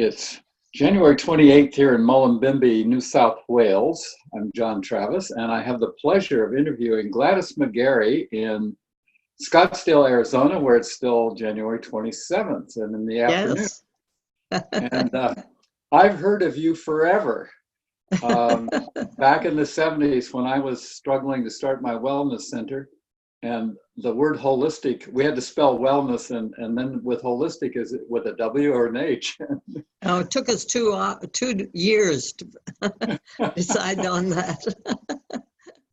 It's January 28th here in Mullumbimby, New South Wales. I'm John Travis, and I have the pleasure of interviewing Gladys McGarey in Scottsdale, Arizona, where it's still January 27th and in the afternoon. Yes. And I've heard of you forever. Back in the 70s when I was struggling to start my wellness center, and the word holistic, we had to spell wellness, and then with holistic, is it with a W or an H? Oh, it took us 2 years to decide on that.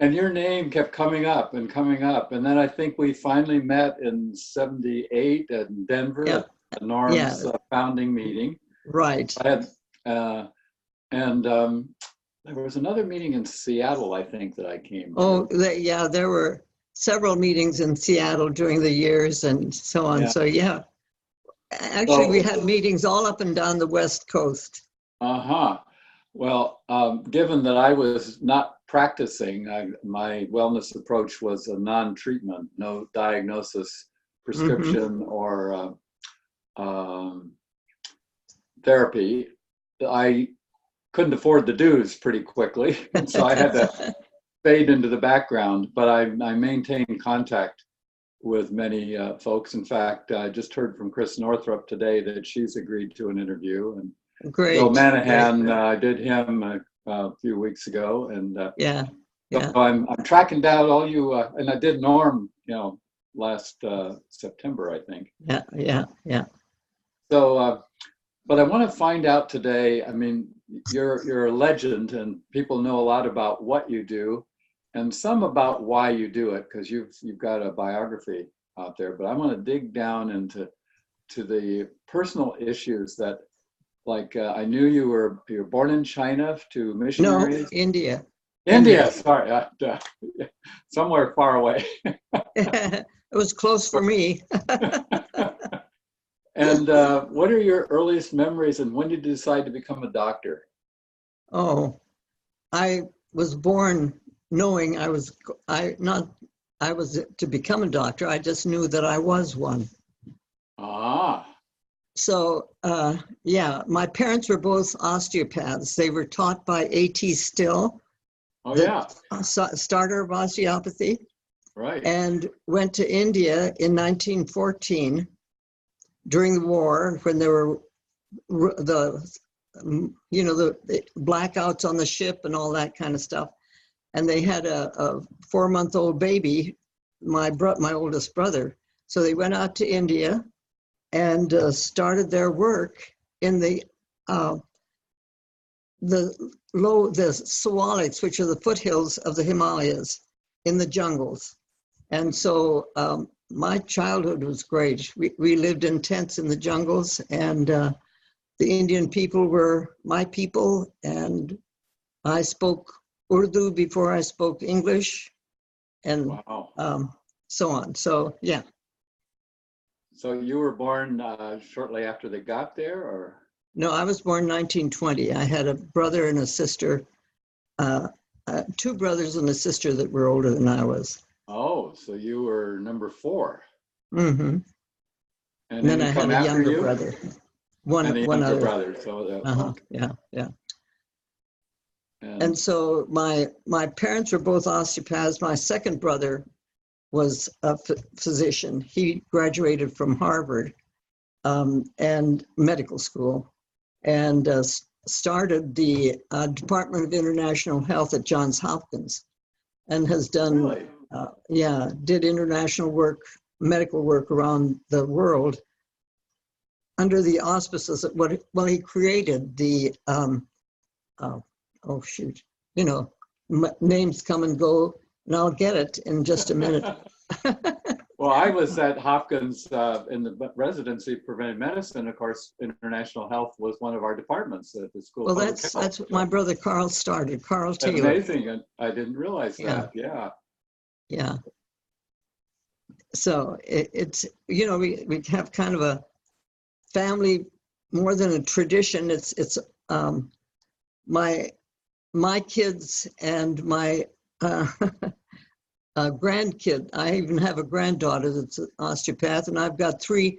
And your name kept coming up, and then I think we finally met in '78 in Denver at the Norm's founding meeting. Right. I had, there was another meeting in Seattle, I think, that I came to. Oh, yeah, there were several meetings in Seattle during the years and so on. Yeah. So, yeah. Actually, we had meetings all up and down the West Coast. Well, given that I was not practicing, my wellness approach was a non-treatment, no diagnosis, prescription, or therapy. I couldn't afford the dues pretty quickly, so I had to fade into the background, but I maintain contact with many folks. In fact, I just heard from Chris Northrup today that she's agreed to an interview, and Great. Bill Manahan, I did him a few weeks ago, and so I'm tracking down all you, and I did Norm, last September, I think. Yeah. So, but I want to find out today. I mean, you're a legend, and people know a lot about what you do, and some about why you do it, because you've got a biography out there. But I want to dig down into the personal issues that, like, I knew you were born in China to missionaries. No, India. India. Sorry, somewhere far away. It was close for me. And what are your earliest memories, and when did you decide to become a doctor? Oh, I was born knowing I was to become a doctor. I just knew that I was one. So, my parents were both osteopaths. They were taught by A.T. Still, starter of osteopathy. Right. And went to India in 1914 during the war, when there were the blackouts on the ship and all that kind of stuff. And they had a 4-month-old baby, my oldest brother. So they went out to India and started their work in the Sawaliks, which are the foothills of the Himalayas, in the jungles. And so my childhood was great. We lived in tents in the jungles, and the Indian people were my people, and I spoke Urdu before I spoke English, and so on. So, yeah. So you were born shortly after they got there, or? No, I was born 1920. I had a brother and a sister, 2 brothers and a sister that were older than I was. Oh, so you were number 4. Mm-hmm. And then I had a younger brother. One other brother. So yeah. And so my parents were both osteopaths. My second brother was a physician. He graduated from Harvard and medical school, and started the Department of International Health at Johns Hopkins, and has done did international work, medical work around the world under the auspices of he created the names come and go, and I'll get it in just a minute. Well, I was at Hopkins in the residency of preventive medicine. Of course, international health was one of our departments at the school. Well, that's what my brother Carl started. Carl Taylor. Amazing, and I didn't realize that. Yeah. So it's we have kind of a family, more than a tradition. It's my kids and my grandkid. I even have a granddaughter that's an osteopath, and I've got 3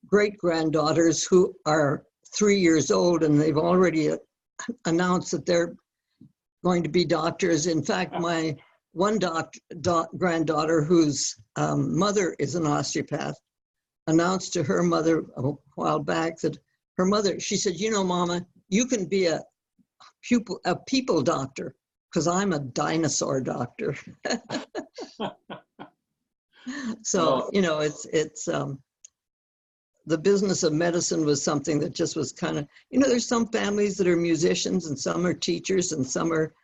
great granddaughters who are 3 years old, and they've already announced that they're going to be doctors. In fact, my one granddaughter, whose mother is an osteopath, announced to her mother a while back that her mother, she said, you know, Mama, you can be a people doctor, because I'm a dinosaur doctor. So, you know, it's the business of medicine was something that just was kind of, you know, there's some families that are musicians and some are teachers and some are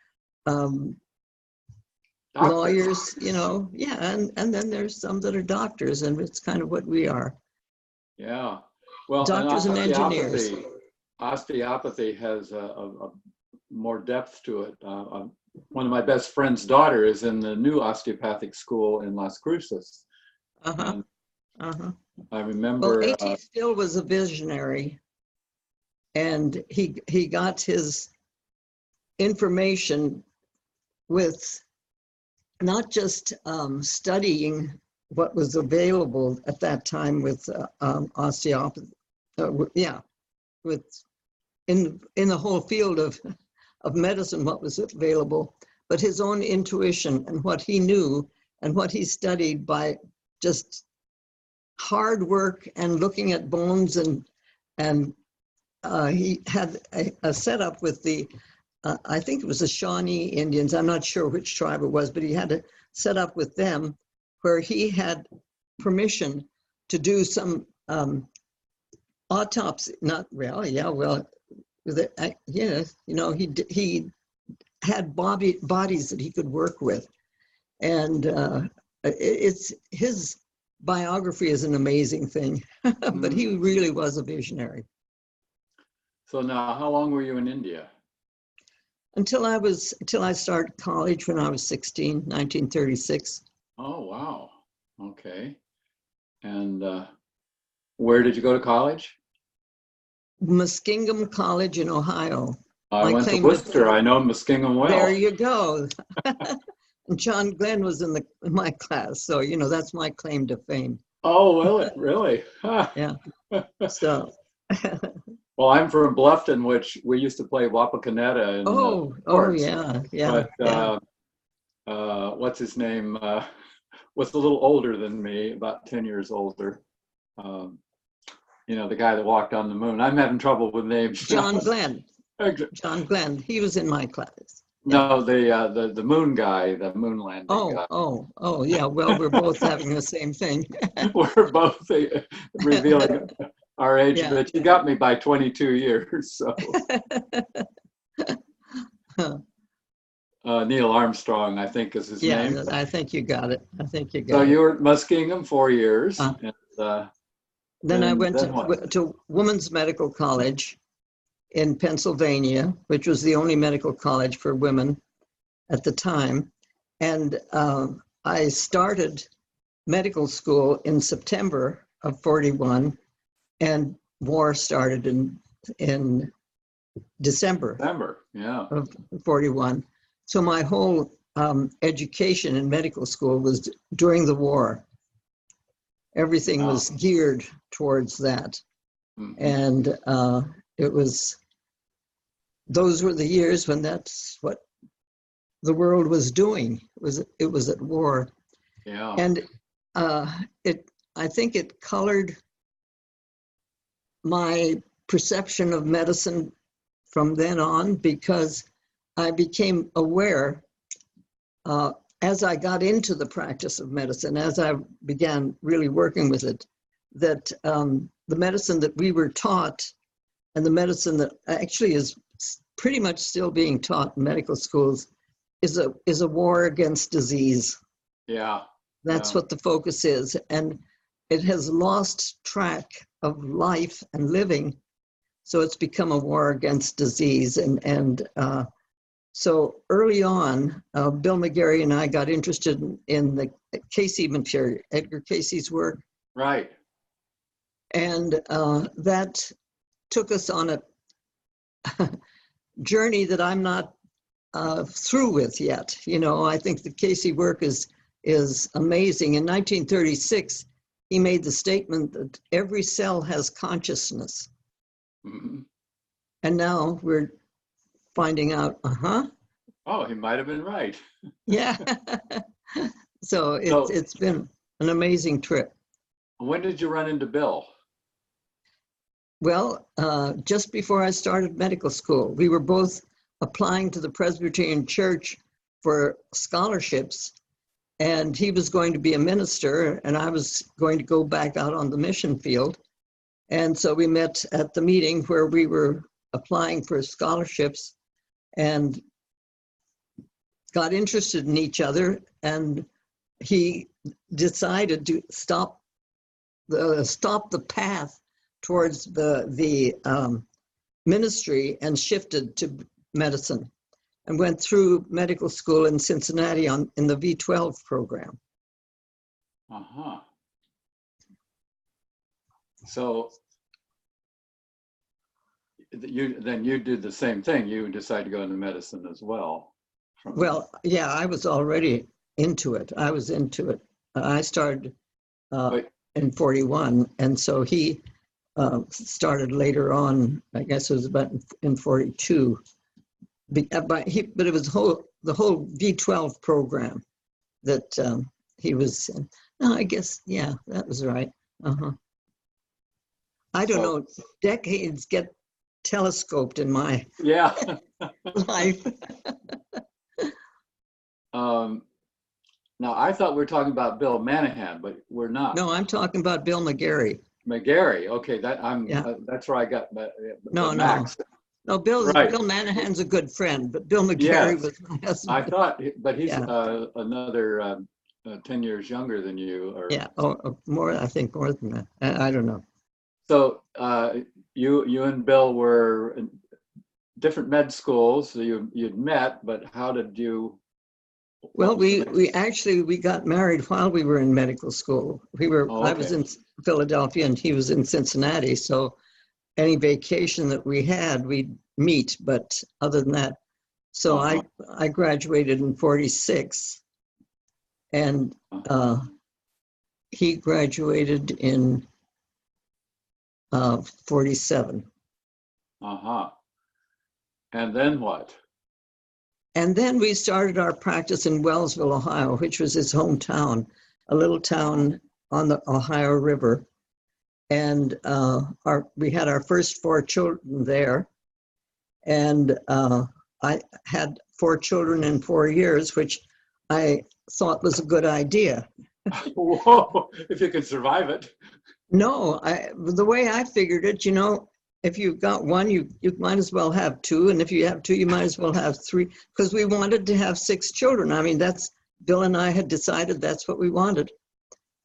lawyers, you know, yeah, and then there's some that are doctors, and it's kind of what we are. Yeah, well, Doctors and engineers. Osteopathy has a more depth to it. One of my best friend's daughter is in the new osteopathic school in Las Cruces. I remember. Well, A.T. Still was a visionary, and he got his information with not just studying what was available at that time with osteopathy, with in the whole field of medicine, what was available, but his own intuition and what he knew and what he studied by just hard work and looking at bones, and he had a setup with the I think it was the Shawnee Indians. I'm not sure which tribe it was, but he had a set up with them where he had permission to do some autopsy. Not really, yeah. Well, you know, he had bodies that he could work with, and it's his biography is an amazing thing. But he really was a visionary. So now, how long were you in India? Until I started college when I was 16, 1936. Oh, wow. Okay. And where did you go to college? Muskingum College in Ohio. I went to Worcester. I know Muskingum well. There you go. And John Glenn was in my class, so you know that's my claim to fame. Oh, well, really? Yeah. So. Well, I'm from Bluffton, which we used to play Wapakoneta. And, yeah. But what's his name? Was a little older than me, about 10 years older. You know, the guy that walked on the moon. I'm having trouble with names. John Glenn. John Glenn. He was in my class. No, the moon guy, the moon landing guy. Oh, yeah. Well, we're both having the same thing. We're both revealing our age, but you got me by 22 years. So Neil Armstrong, I think, is his name. Yeah, I think you got it. So you were at Muskingum 4 years. And, then I went to Women's Medical College in Pennsylvania, which was the only medical college for women at the time. And I started medical school in September of 41, and war started in December of 41. So my whole education in medical school was during the war. Everything was geared towards that. And those were the years when that's what the world was doing. It was at war. Yeah. And I think it colored my perception of medicine from then on, because I became aware as I got into the practice of medicine, as I began really working with it, that the medicine that we were taught and the medicine that actually is pretty much still being taught in medical schools is a war against disease. Yeah. That's what the focus is. And it has lost track of life and living. So it's become a war against disease. And so early on, Bill McGuire and I got interested in the Cayce material, Edgar Cayce's work. Right. And that took us on a journey that I'm not through with yet. You know, I think the Cayce work is amazing. In 1936, he made the statement that every cell has consciousness. And now we're finding out, Oh, he might have been right. yeah. So So it's been an amazing trip. when did you run into Bill? Well, just before I started medical school, we were both applying to the Presbyterian Church for scholarships, and he was going to be a minister, and I was going to go back out on the mission field. And so we met at the meeting where we were applying for scholarships and got interested in each other, and he decided to stop the path towards the ministry and shifted to medicine and went through medical school in Cincinnati in the V12 program. Uh-huh. So you did the same thing. You decided to go into medicine as well. Well, yeah, I was already into it. I was into it. I started in 41, and so he started later on. I guess it was about in 42. But it was the whole V12 program that he was in. No, I guess, yeah, that was right. I don't know, decades get telescoped in my life. Now, I thought we were talking about Bill Manahan, but we're not. No, I'm talking about Bill McGarey. McGarey, okay, that's where I got Max. No, Bill Manahan's a good friend, but Bill McGarey was my husband. I thought, but he's another 10 years younger than you. More, I think more than that. I don't know. So you and Bill were in different med schools, so you'd met, but how did you? Well, we got married while we were in medical school. I was in Philadelphia and he was in Cincinnati, so any vacation that we had, we'd meet, but other than that, so I graduated in 46 and he graduated in 47. And then what? And then we started our practice in Wellsville, Ohio, which was his hometown, a little town on the Ohio River. And we had our first 4 children there. And I had 4 children in 4 years, which I thought was a good idea. Whoa, if you can survive it. No, the way I figured it, if you've got 1, you might as well have 2. And if you have 2, you might as well have 3, because we wanted to have 6 children. I mean, Bill and I had decided that's what we wanted.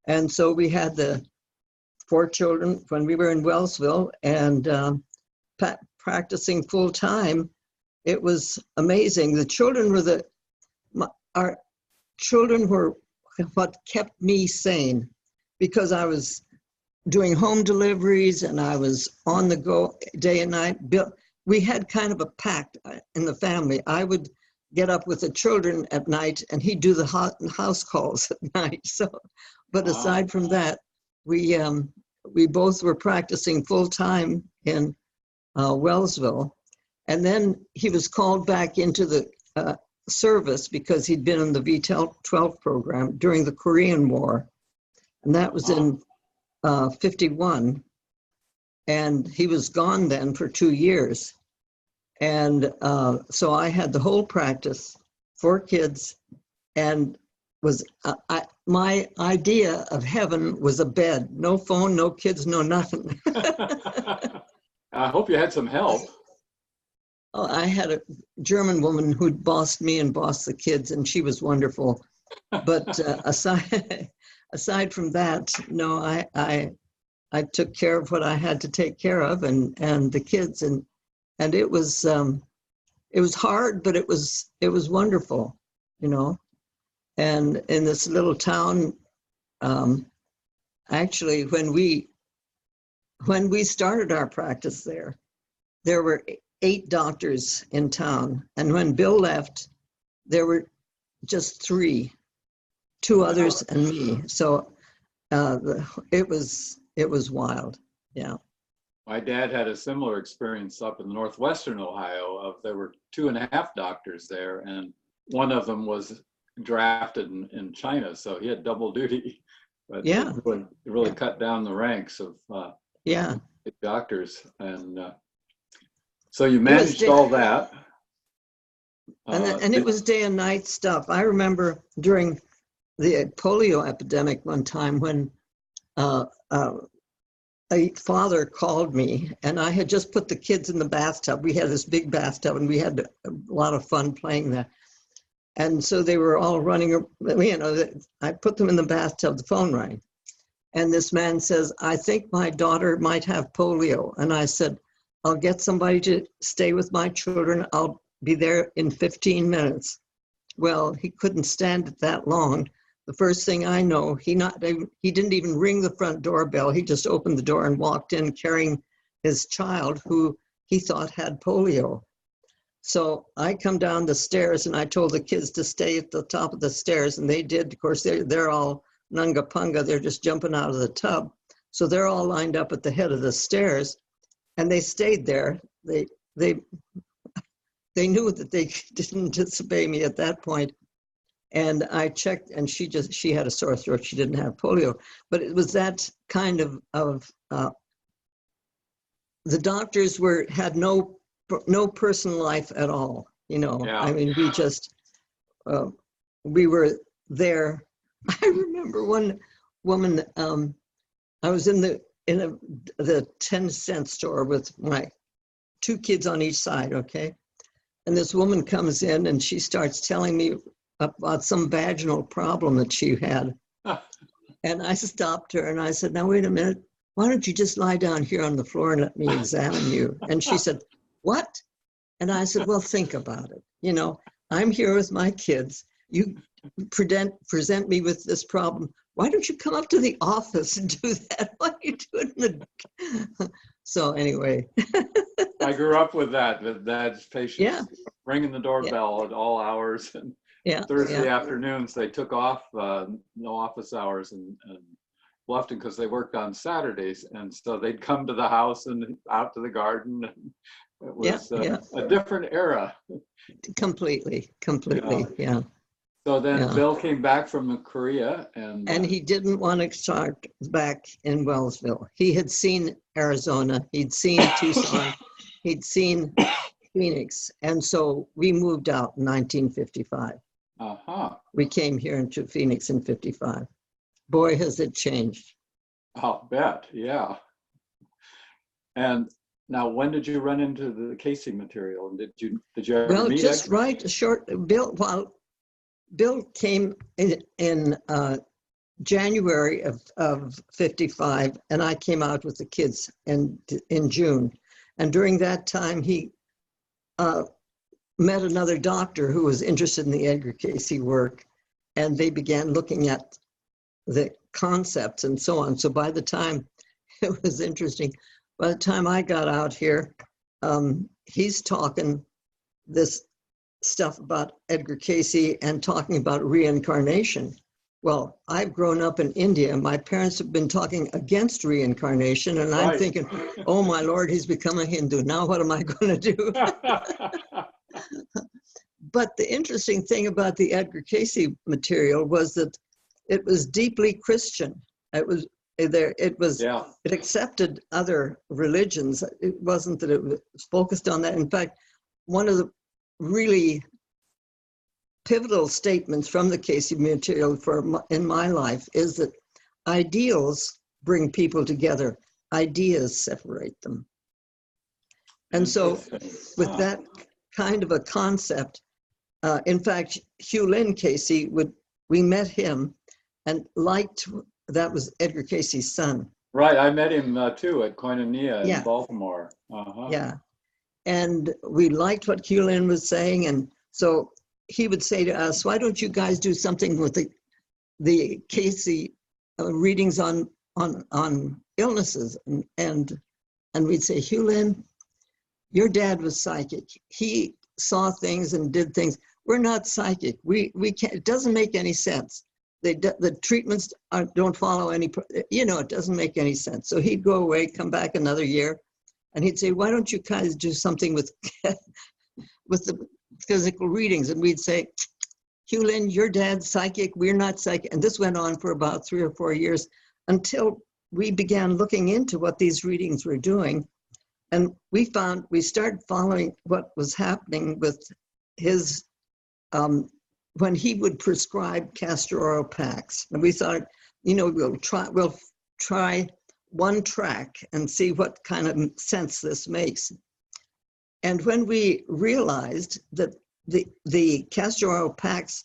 And so we had the 4 children when we were in Wellsville and practicing full time. It was amazing. Our children were what kept me sane, because I was doing home deliveries and I was on the go day and night. We had kind of a pact in the family. I would get up with the children at night and he'd do the house calls at night. So, but aside from that, we both were practicing full time in Wellsville. And then he was called back into the service because he'd been in the V12 program during the Korean War. And that was in 51, and he was gone then for 2 years. And so I had the whole practice, 4 kids, and my idea of heaven was a bed, no phone, no kids, no nothing. I hope you had some help. Oh, I had a German woman who'd bossed me and bossed the kids, and she was wonderful. But aside from that, no, I took care of what I had to take care of, and the kids, and it was hard, but it was wonderful, And in this little town, actually, when we started our practice there were 8 doctors in town, and when Bill left, there were just 3. 2 others and me. So it was wild. Yeah. My dad had a similar experience up in northwestern Ohio. There were 2.5 doctors there, and one of them was drafted in China, so he had double duty. But Yeah. it really cut down the ranks of doctors, and so you managed all that. And it was day and night stuff. I remember during the polio epidemic one time when a father called me, and I had just put the kids in the bathtub. We had this big bathtub, and we had a lot of fun playing there. And so they were all running, you know, I put them in the bathtub, the phone rang. And this man says, I think my daughter might have polio. And I said, I'll get somebody to stay with my children. I'll be there in 15 minutes. Well, he couldn't stand it that long. The first thing I know, he didn't even ring the front doorbell. He just opened the door and walked in carrying his child who he thought had polio. So I come down the stairs and I told the kids to stay at the top of the stairs, and they did. Of course, they're all nunga punga. They're just jumping out of the tub. So they're all lined up at the head of the stairs, and they stayed there. They knew that they didn't disobey me at that point. And I checked, and she had a sore throat. She didn't have polio, but it was that kind of the doctors had no personal life at all. You know, I mean, we were there. I remember one woman. I was in the 10-cent store with my 2 kids on each side. Okay, and this woman comes in and she starts telling me about some vaginal problem that she had. And I stopped her and I said, now wait a minute, why don't you just lie down here on the floor and let me examine you? And she said, what? And I said, well, think about it. You know, I'm here with my kids. You present me with this problem. Why don't you come up to the office and do that? What are you doing? So anyway. I grew up with that's patients ringing the doorbell at all hours. And Thursday afternoons, they took off, no office hours in Bluffton because they worked on Saturdays. And so they'd come to the house and out to the garden. It was a different era. Completely, yeah. So then Bill came back from Korea and he didn't want to start back in Wellsville. He had seen Arizona, he'd seen Tucson, he'd seen Phoenix. And so we moved out in 1955. We came here into Phoenix in 55. Boy, has it changed. I'll bet, yeah. And now, when did you run into the Cayce material? And did you ever meet? Well, just right short. Bill came in January of 55, and I came out with the kids in June. And during that time, he met another doctor who was interested in the Edgar Cayce work, and they began looking at the concepts and so on. So by the time, it was interesting, by the time I got out here, he's talking this stuff about Edgar Cayce and talking about reincarnation. Well, I've grown up in India, and my parents have been talking against reincarnation, and I'm thinking, oh my Lord, he's become a Hindu. Now what am I going to do? But the interesting thing about the Edgar Cayce material was that it was deeply Christian. It accepted other religions. It wasn't that it was focused on that. In fact, one of the really pivotal statements from the Cayce material in my life is that ideals bring people together, ideas separate them. And so with that kind of a concept, in fact, Hugh Lynn Cayce, we met him and that was Edgar Cayce's son. Right, I met him too at Koinonia in Baltimore. Yeah, and we liked what Hugh Lynn was saying, and so he would say to us, why don't you guys do something with the Cayce readings on illnesses? And we'd say, Hugh Lynn, your dad was psychic. He saw things and did things. We're not psychic. We can't. It doesn't make any sense. The treatments don't follow any. It doesn't make any sense. So he'd go away, come back another year, And he'd say, why don't you guys do something with with the physical readings? And we'd say, Hughlin, your dad's psychic, we're not psychic. And this went on for about 3 or 4 years until we began looking into what these readings were doing. And we started following what was happening with his, when he would prescribe castor oil packs. And we thought, we'll try one track and see what kind of sense this makes. And when we realized that the castor oil packs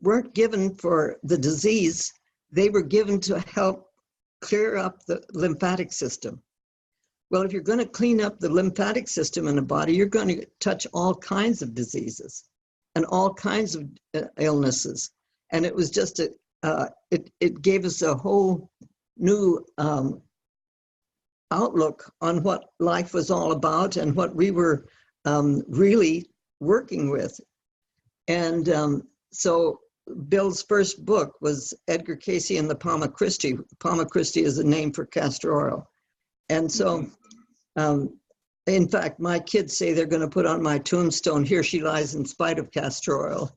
weren't given for the disease, they were given to help clear up the lymphatic system. Well, if you're going to clean up the lymphatic system in the body, you're going to touch all kinds of diseases and all kinds of illnesses. And it was just it gave us a whole new outlook on what life was all about and what we were really working with. And so Bill's first book was Edgar Cayce and the Palma Christi. Palma Christi is a name for castor oil. And so, in fact, my kids say they're going to put on my tombstone, "Here she lies in spite of castor oil."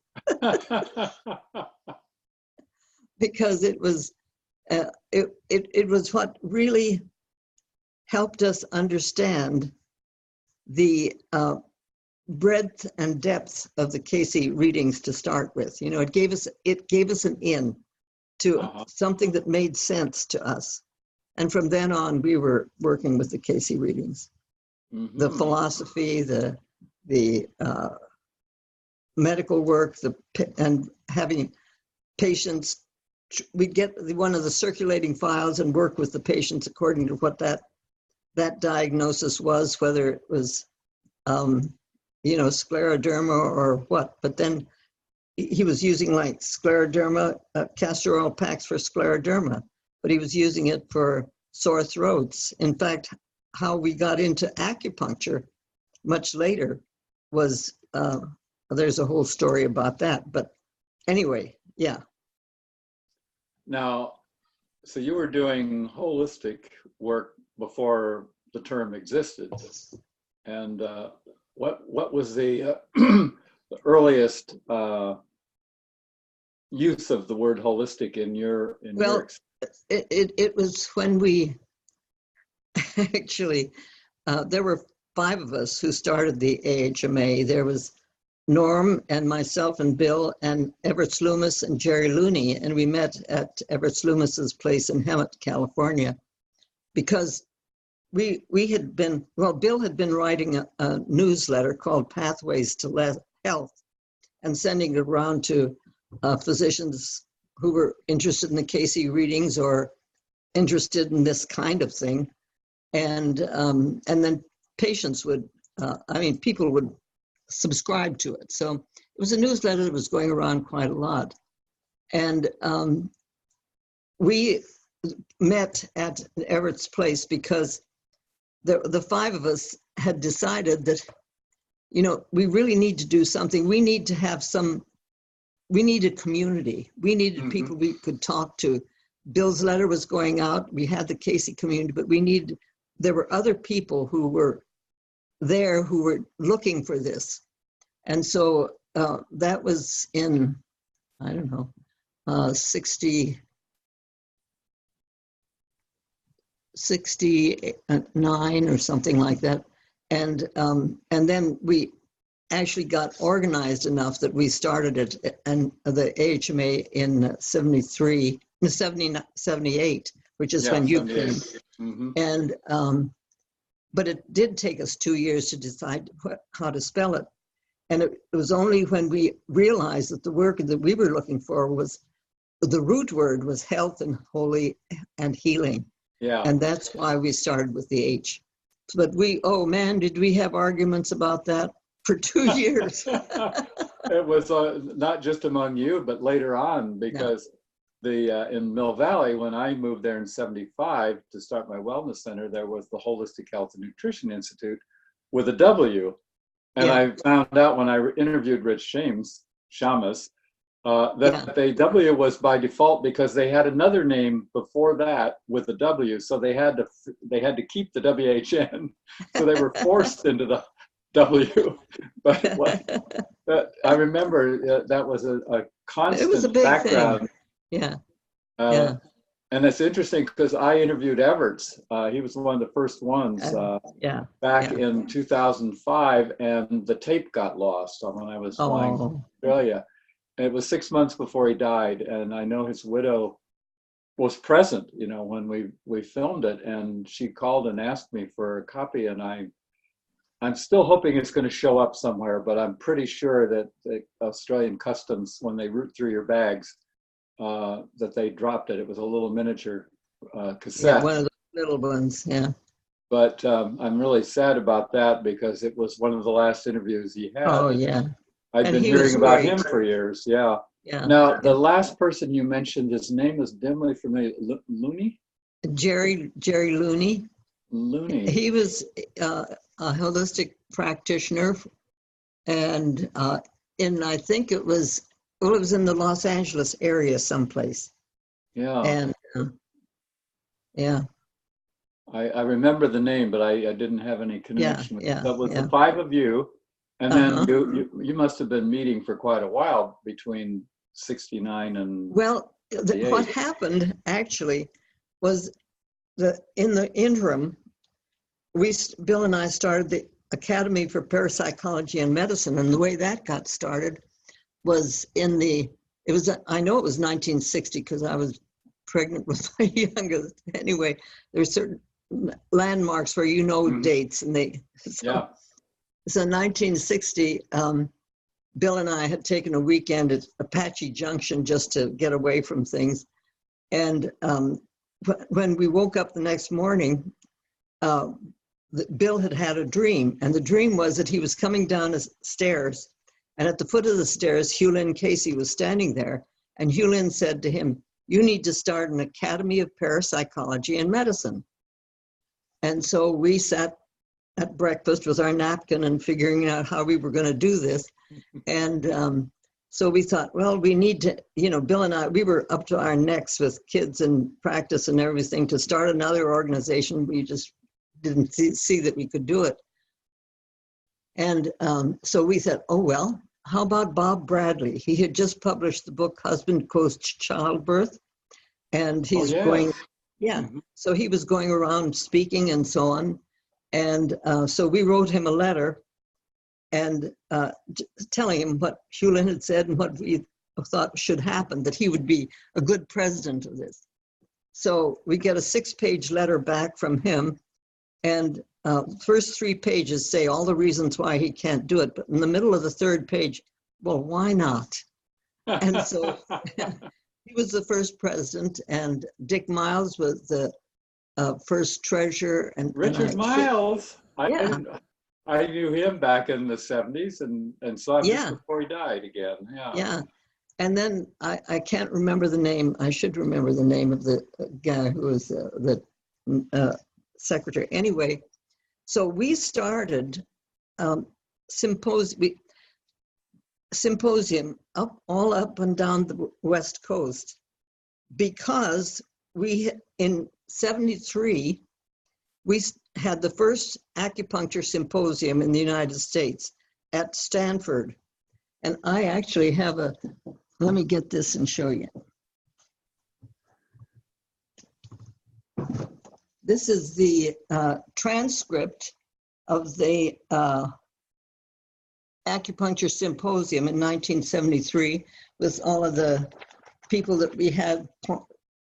Because it was what really helped us understand the breadth and depth of the Cayce readings to start with. It gave us an in to something that made sense to us. And from then on, we were working with the Cayce readings, the philosophy, the medical work, and having patients. We'd get one of the circulating files and work with the patients according to what that diagnosis was, whether it was, scleroderma or what. But then he was using like scleroderma, castor oil packs for scleroderma, but he was using it for sore throats. In fact, how we got into acupuncture much later was, there's a whole story about that. But anyway, yeah. Now, so you were doing holistic work before the term existed, and what was the, the earliest use of the word holistic in your experience? It was when we actually there were 5 of us who started the AHMA. There was Norm and myself and Bill and Everett Slumis and Jerry Looney, and we met at Everett Slumis's place in Hemet, California, because Bill had been writing a newsletter called Pathways to Health and sending it around to physicians who were interested in the Cayce readings or interested in this kind of thing. And then patients people would subscribe to it. So it was a newsletter that was going around quite a lot. And we met at Everett's place because the 5 of us had decided that, we really need to do something. We need to have we needed community. We needed people we could talk to. Bill's letter was going out. We had the Cayce community, but there were other people who were there who were looking for this. And so that was in, 69 or something like that. And then we actually got organized enough that we started it, and the AHMA in 78, which is when you came. And but it did take us 2 years to decide how to spell it. And it was only when we realized that the work that we were looking for was, the root word was health and holy and healing. Yeah. And that's why we started with the H. But did we have arguments about that for 2 years? It was not just among you, but later on, because in Mill Valley, when I moved there in 75 to start my wellness center, there was the Holistic Health and Nutrition Institute with a W. And I found out when I interviewed Rich Shamus, That the W was by default because they had another name before that with the W, so they had to keep the WHN, so they were forced into the W. But I remember that was a constant it was a big background. thing. Yeah. And it's interesting because I interviewed Everts. He was one of the first ones back in 2005, and the tape got lost when I was flying to Australia. It was 6 months before he died, and I know his widow was present, when we filmed it, and she called and asked me for a copy, and I'm still hoping it's going to show up somewhere, but I'm pretty sure that the Australian Customs, when they root through your bags, that they dropped it. It was a little miniature cassette. Yeah, one of the little ones, yeah. But I'm really sad about that because it was one of the last interviews he had. Oh, yeah. I've been hearing about him for years, yeah. Now, the last person you mentioned, his name is dimly familiar, Looney? Jerry Looney. Looney. He was a holistic practitioner, and I think it was in the Los Angeles area someplace. Yeah. And I remember the name, but I didn't have any connection with it. But with the five of you, and then you must have been meeting for quite a while between 69 and what happened actually was in the interim, Bill and I started the Academy for Parapsychology and Medicine, and the way that got started was I know it was 1960 because I was pregnant with my youngest. Anyway, there's certain landmarks where dates, and So 1960, Bill and I had taken a weekend at Apache Junction just to get away from things. And when we woke up the next morning, Bill had a dream. And the dream was that he was coming down the stairs. And at the foot of the stairs, Edgar Cayce was standing there. And Edgar said to him, "You need to start an Academy of Parapsychology and Medicine." And so we sat at breakfast with our napkin and figuring out how we were going to do this. And so we thought, well, we need to, Bill and I, we were up to our necks with kids and practice and everything to start another organization. We just didn't see that we could do it. And so we said, oh, well, how about Bob Bradley? He had just published the book, Husband Coached Childbirth. And he's so he was going around speaking and so on. And so we wrote him a letter and telling him what Edgar had said and what we thought should happen, that he would be a good president of this. So we get a 6-page letter back from him, and first 3 pages say all the reasons why he can't do it. But in the middle of the 3rd page, well, why not? And so he was the first president, and Dick Miles was the first treasurer. And Richard Miles. I knew him back in the 70s and saw him just before he died again. Yeah. And then I can't remember the name. I should remember the name of the guy who was the secretary. Anyway, so we started symposium all up and down the West Coast because in 73, we had the first acupuncture symposium in the United States at Stanford. And I actually have let me get this and show you. This is the transcript of the Acupuncture Symposium in 1973 with all of the people that we had,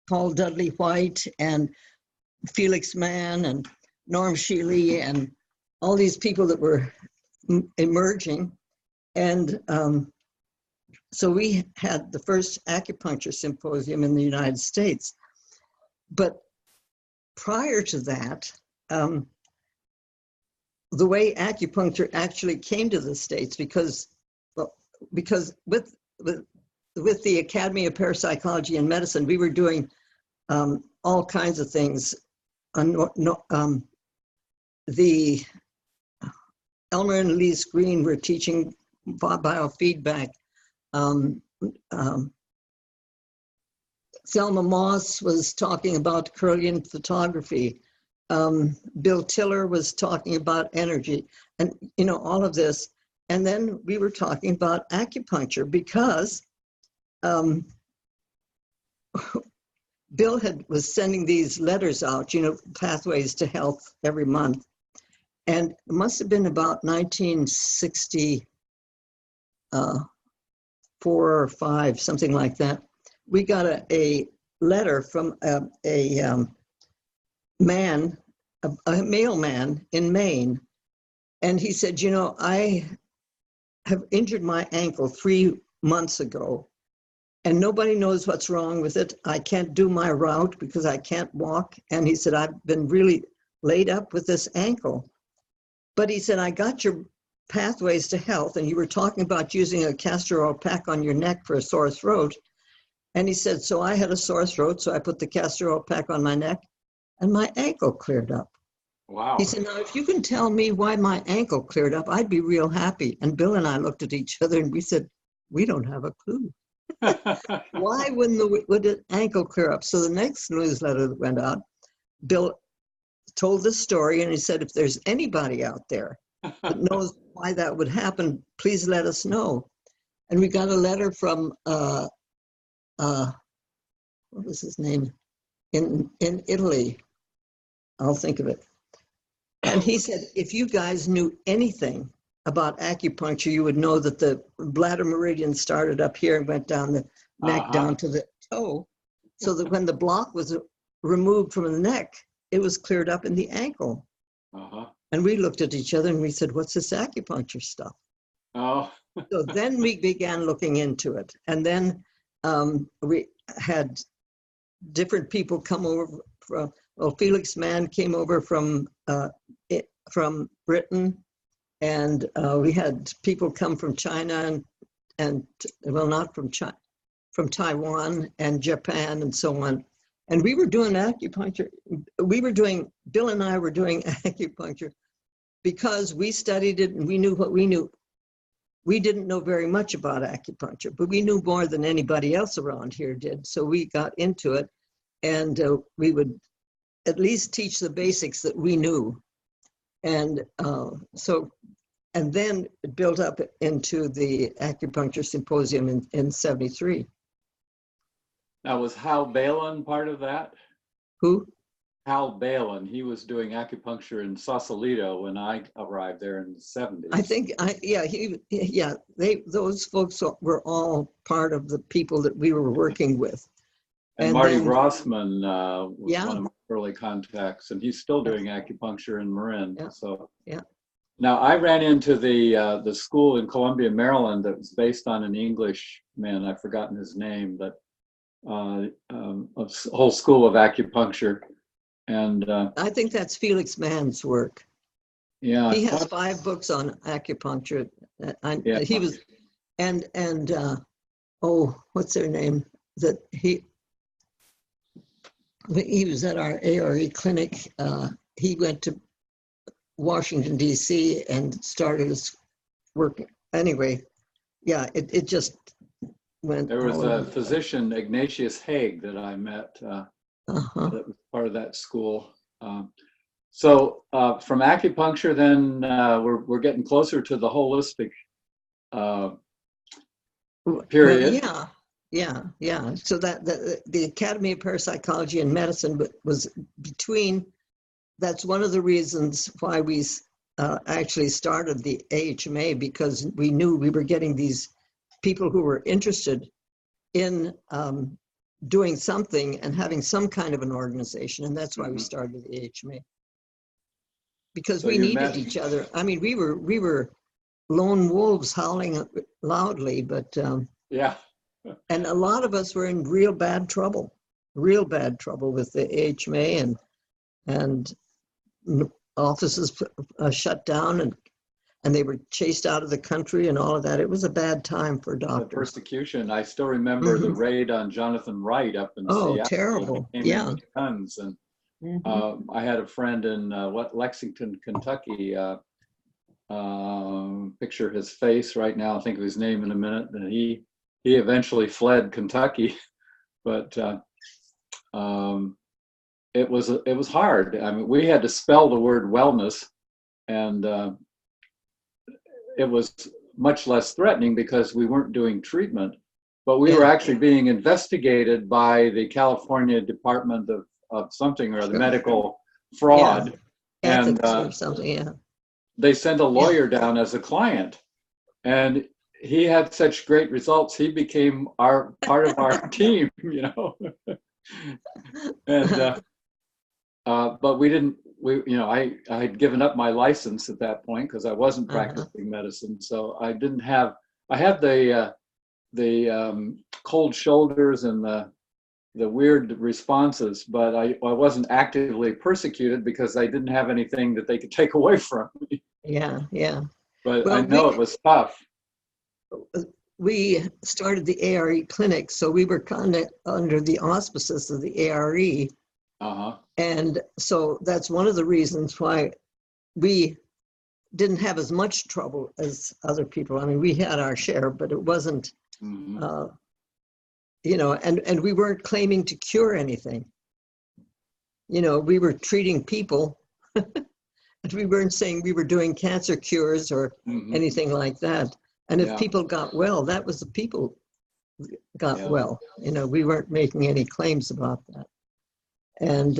Paul Dudley White and Felix Mann and Norm Shealy and all these people that were emerging. And so we had the first acupuncture symposium in the United States. But prior to that, the way acupuncture actually came to the States, because with the Academy of Parapsychology and Medicine, we were doing all kinds of things. The Elmer and Elise Green were teaching biofeedback. Thelma Moss was talking about Kirlian photography. Bill Tiller was talking about energy, and all of this. And then we were talking about acupuncture because Bill was sending these letters out, pathways to health every month. And it must have been about 1964 or 5, something like that. We got a letter from a man, a male man in Maine. And he said, I have injured my ankle 3 months ago, and nobody knows what's wrong with it. I can't do my route because I can't walk. And he said, I've been really laid up with this ankle. But he said, I got your pathways to health, and you were talking about using a castor oil pack on your neck for a sore throat. And he said, so I had a sore throat, so I put the castor oil pack on my neck, and my ankle cleared up. Wow. He said, now, if you can tell me why my ankle cleared up, I'd be real happy. And Bill and I looked at each other and we said, we don't have a clue. Why would an ankle clear up? So the next newsletter that went out, Bill told the story, and he said, if there's anybody out there that knows why that would happen, please let us know. And we got a letter from, what was his name? In Italy. I'll think of it. And he said, if you guys knew anything about acupuncture, you would know that the bladder meridian started up here and went down the neck down to the toe, so that when the block was removed from the neck, it was cleared up in the ankle. And we looked at each other and we said, what's this acupuncture stuff? Oh. So then we began looking into it. And then we had different people come over from, Felix Mann came over from Britain, and we had people come from China and well, not from China, from Taiwan and Japan and so on. And we were doing acupuncture. Bill and I were doing acupuncture because we studied it and we knew what we knew. We didn't know very much about acupuncture, but we knew more than anybody else around here did. So we got into it, and we would at least teach the basics that we knew. And and then it built up into the Acupuncture Symposium in 73. Now, was Hal Balin part of that? Who? Hal Balin. He was doing acupuncture in Sausalito when I arrived there in the 70s. I think, those folks were all part of the people that we were working with. And Marty Grossman was one of my early contacts, and he's still doing acupuncture in Marin. So now I ran into the school in Columbia, Maryland, that was based on an Englishman. I've forgotten his name, but a whole school of acupuncture. And I think that's Felix Mann's work. Yeah, he has 5 books on acupuncture. He was, and what's their name? That he was at our ARE clinic. He went to Washington, D.C. and started his work. Anyway, it just went. There was a physician, Ignatius Haig, that I met that was part of that school. So from acupuncture, then we're getting closer to the holistic period. Well, yeah. So that the Academy of Parapsychology and Medicine was between. That's one of the reasons why we actually started the AHMA, because we knew we were getting these people who were interested in doing something and having some kind of an organization, and that's why we started the AHMA. Because we needed each other. I mean, we were lone wolves howling loudly, but and a lot of us were in real bad trouble with the AHMA, and offices shut down, and they were chased out of the country and all of that. It was a bad time for doctors. The persecution. I still remember the raid on Jonathan Wright up in Seattle. Oh, terrible! Tons. And I had a friend in Lexington, Kentucky. Picture his face right now. I'll think of his name in a minute. And he he eventually fled Kentucky, but it was hard. I mean, we had to spell the word wellness, and it was much less threatening because we weren't doing treatment, but we were actually being investigated by the California Department of something or the medical fraud. Ethics and or something, they sent a lawyer down as a client, and he had such great results. He became part of our team, and but we didn't. I had given up my license at that point because I wasn't practicing medicine, so I didn't have. I had the cold shoulders and the weird responses, but I wasn't actively persecuted because I didn't have anything that they could take away from me. Yeah. But Well, I know it was tough. We started the ARE clinic, so we were kind of under the auspices of the ARE. And so that's one of the reasons why we didn't have as much trouble as other people. I mean, we had our share, but it wasn't, and we weren't claiming to cure anything. We were treating people, and we weren't saying we were doing cancer cures or anything like that. And if people got well, that was the people got well. We weren't making any claims about that. And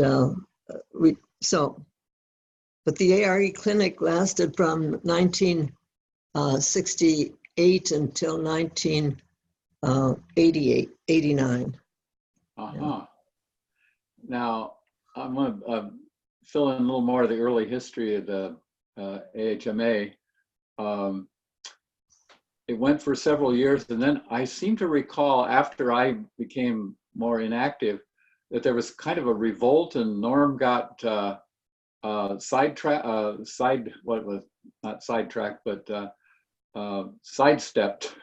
but the ARE clinic lasted from 1968 until 1988, 89. Now, I'm going to fill in a little more of the early history of the AHMA. It went for several years, and then I seem to recall, after I became more inactive, that there was kind of a revolt, and Norm got sidestepped,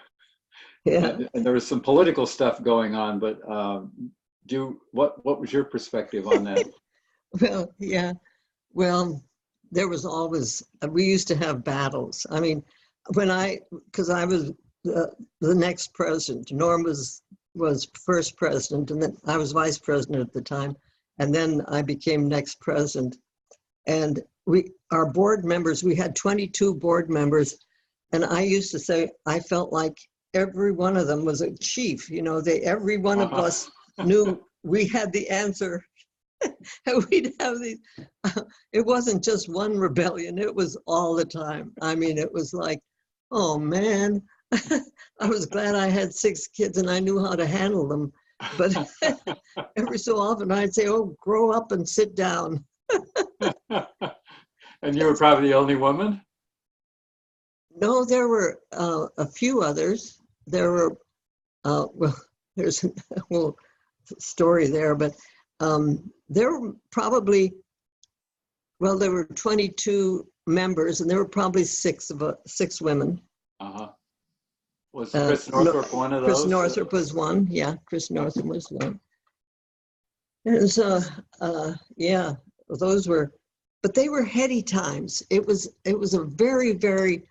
and there was some political stuff going on. But what was your perspective on that? Well, there was always, we used to have battles. I mean, because I was the next president. Norm was first president, and then I was vice president at the time, and then I became next president. And our board members, we had 22 board members, and I used to say I felt like every one of them was a chief. Every one of us knew we had the answer. And we'd have these. It wasn't just one rebellion; it was all the time. I mean, it was like, oh man. I was glad I had 6 kids and I knew how to handle them. But every so often I'd say, oh, grow up and sit down. And you were probably the only woman? No, there were a few others. There were, there's a whole story there, but there were probably, there were 22 members, and there were probably 6 women. Was Chris Northrup one of those? Chris Northrup was one. Yeah, Chris Northrup was one. And so, those were, but they were heady times. It was a very, very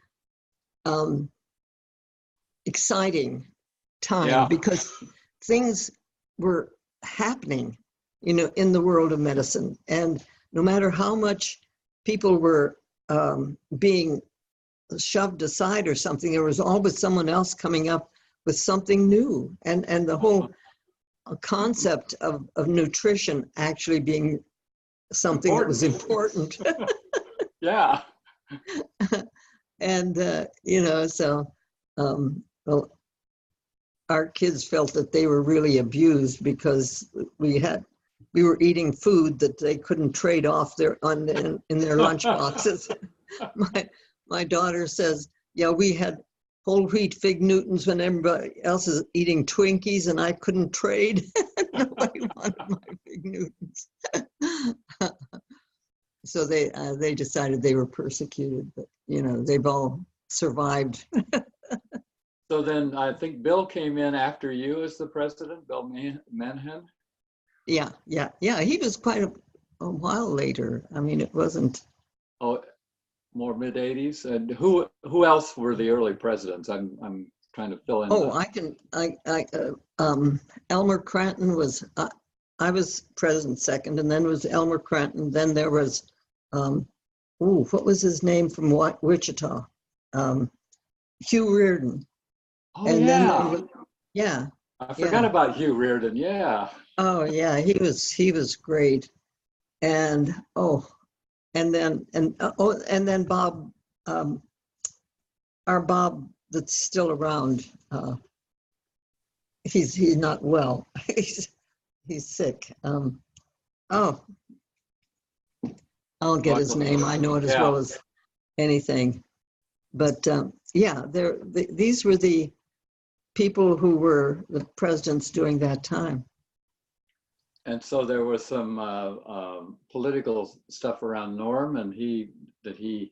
exciting time because things were happening, in the world of medicine. And no matter how much people were being shoved aside or something, there was always someone else coming up with something new, and the whole concept of nutrition actually being something that was important. And our kids felt that they were really abused because we were eating food that they couldn't trade off in their lunch boxes. My daughter says, we had whole wheat Fig Newtons when everybody else is eating Twinkies, and I couldn't trade. Nobody wanted my Fig Newtons. So they decided they were persecuted, but they've all survived. So then I think Bill came in after you as the president, Bill Manhan. Yeah. He was quite a while later. I mean, it wasn't. Oh, more mid-'80s. And who else were the early presidents? I'm trying to fill in. Oh, Elmer Cranton was, I was president second, and then was Elmer Cranton. Then there was, what was his name from Wichita? Hugh Reardon. Oh, And yeah. then there was, yeah. I forgot about Hugh Reardon. Yeah. Oh yeah, he was great. And and then Bob, our Bob that's still around. He's not well. he's sick. I'll get his name. I know it as well as anything. But yeah, these were the people who were the presidents during that time. And so there was some political stuff around Norm, and did he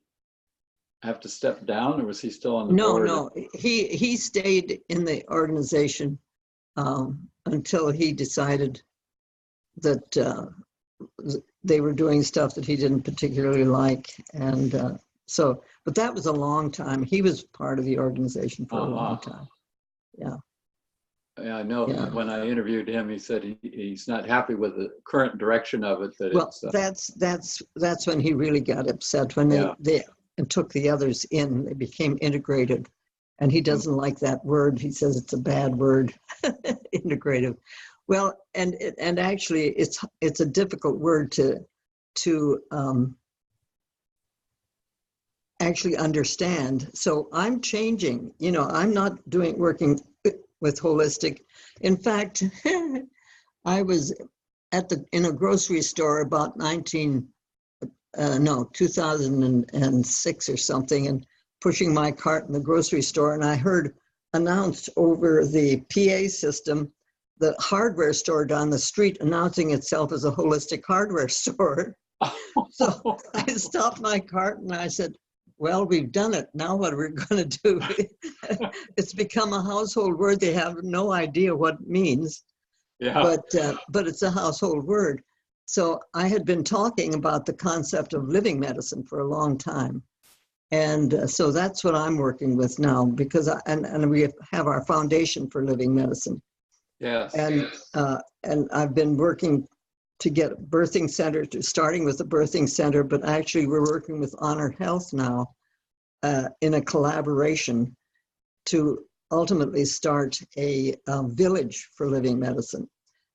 have to step down, or was he still on the board? No, he stayed in the organization until he decided that they were doing stuff that he didn't particularly like, and but that was a long time. He was part of the organization for a long time. Yeah. Yeah, I know. Yeah. When I interviewed him, he said he's not happy with the current direction of it. That's when he really got upset, when they took the others in. They became integrated, and he doesn't like that word. He says it's a bad word, integrative. Well, and actually, it's a difficult word to actually understand. So I'm changing. I'm not working with holistic. In fact, I was in a grocery store about 2006 or something, and pushing my cart in the grocery store, and I heard announced over the PA system the hardware store down the street announcing itself as a holistic hardware store. So I stopped my cart and I said, well, we've done it. Now what are we going to do? It's become a household word. They have no idea what it means. Yeah. But it's a household word. So I had been talking about the concept of living medicine for a long time. And so that's what I'm working with now, because and we have our foundation for living medicine. Yes. And I've been working to get a birthing center, starting with a birthing center, but actually we're working with Honor Health now in a collaboration to ultimately start a village for living medicine.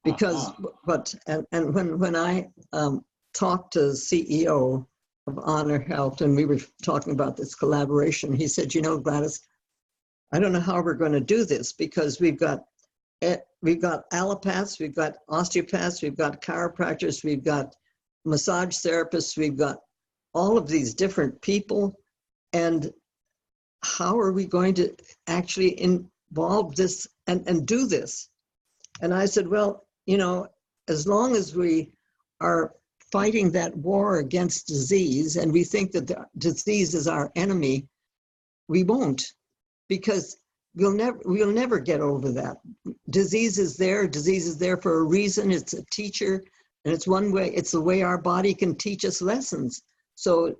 Because when I talked to the CEO of Honor Health and we were talking about this collaboration, he said, Gladys, I don't know how we're going to do this, because we've got allopaths, we've got osteopaths, we've got chiropractors, we've got massage therapists, we've got all of these different people. And how are we going to actually involve this and do this? And I said, well, as long as we are fighting that war against disease and we think that the disease is our enemy, we won't, because we'll never get over that. Disease is there for a reason. It's a teacher, and it's the way our body can teach us lessons. So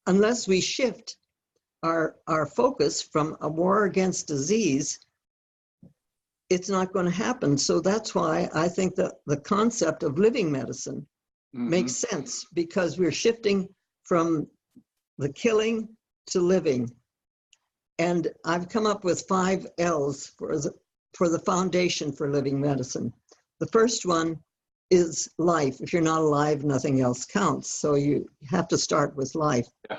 unless we shift our focus from a war against disease, it's not going to happen. So that's why I think that the concept of living medicine makes sense, because we're shifting from the killing to living. And I've come up with 5 L's for the foundation for living medicine. The first one is life. If you're not alive, nothing else counts. So you have to start with life. Yeah.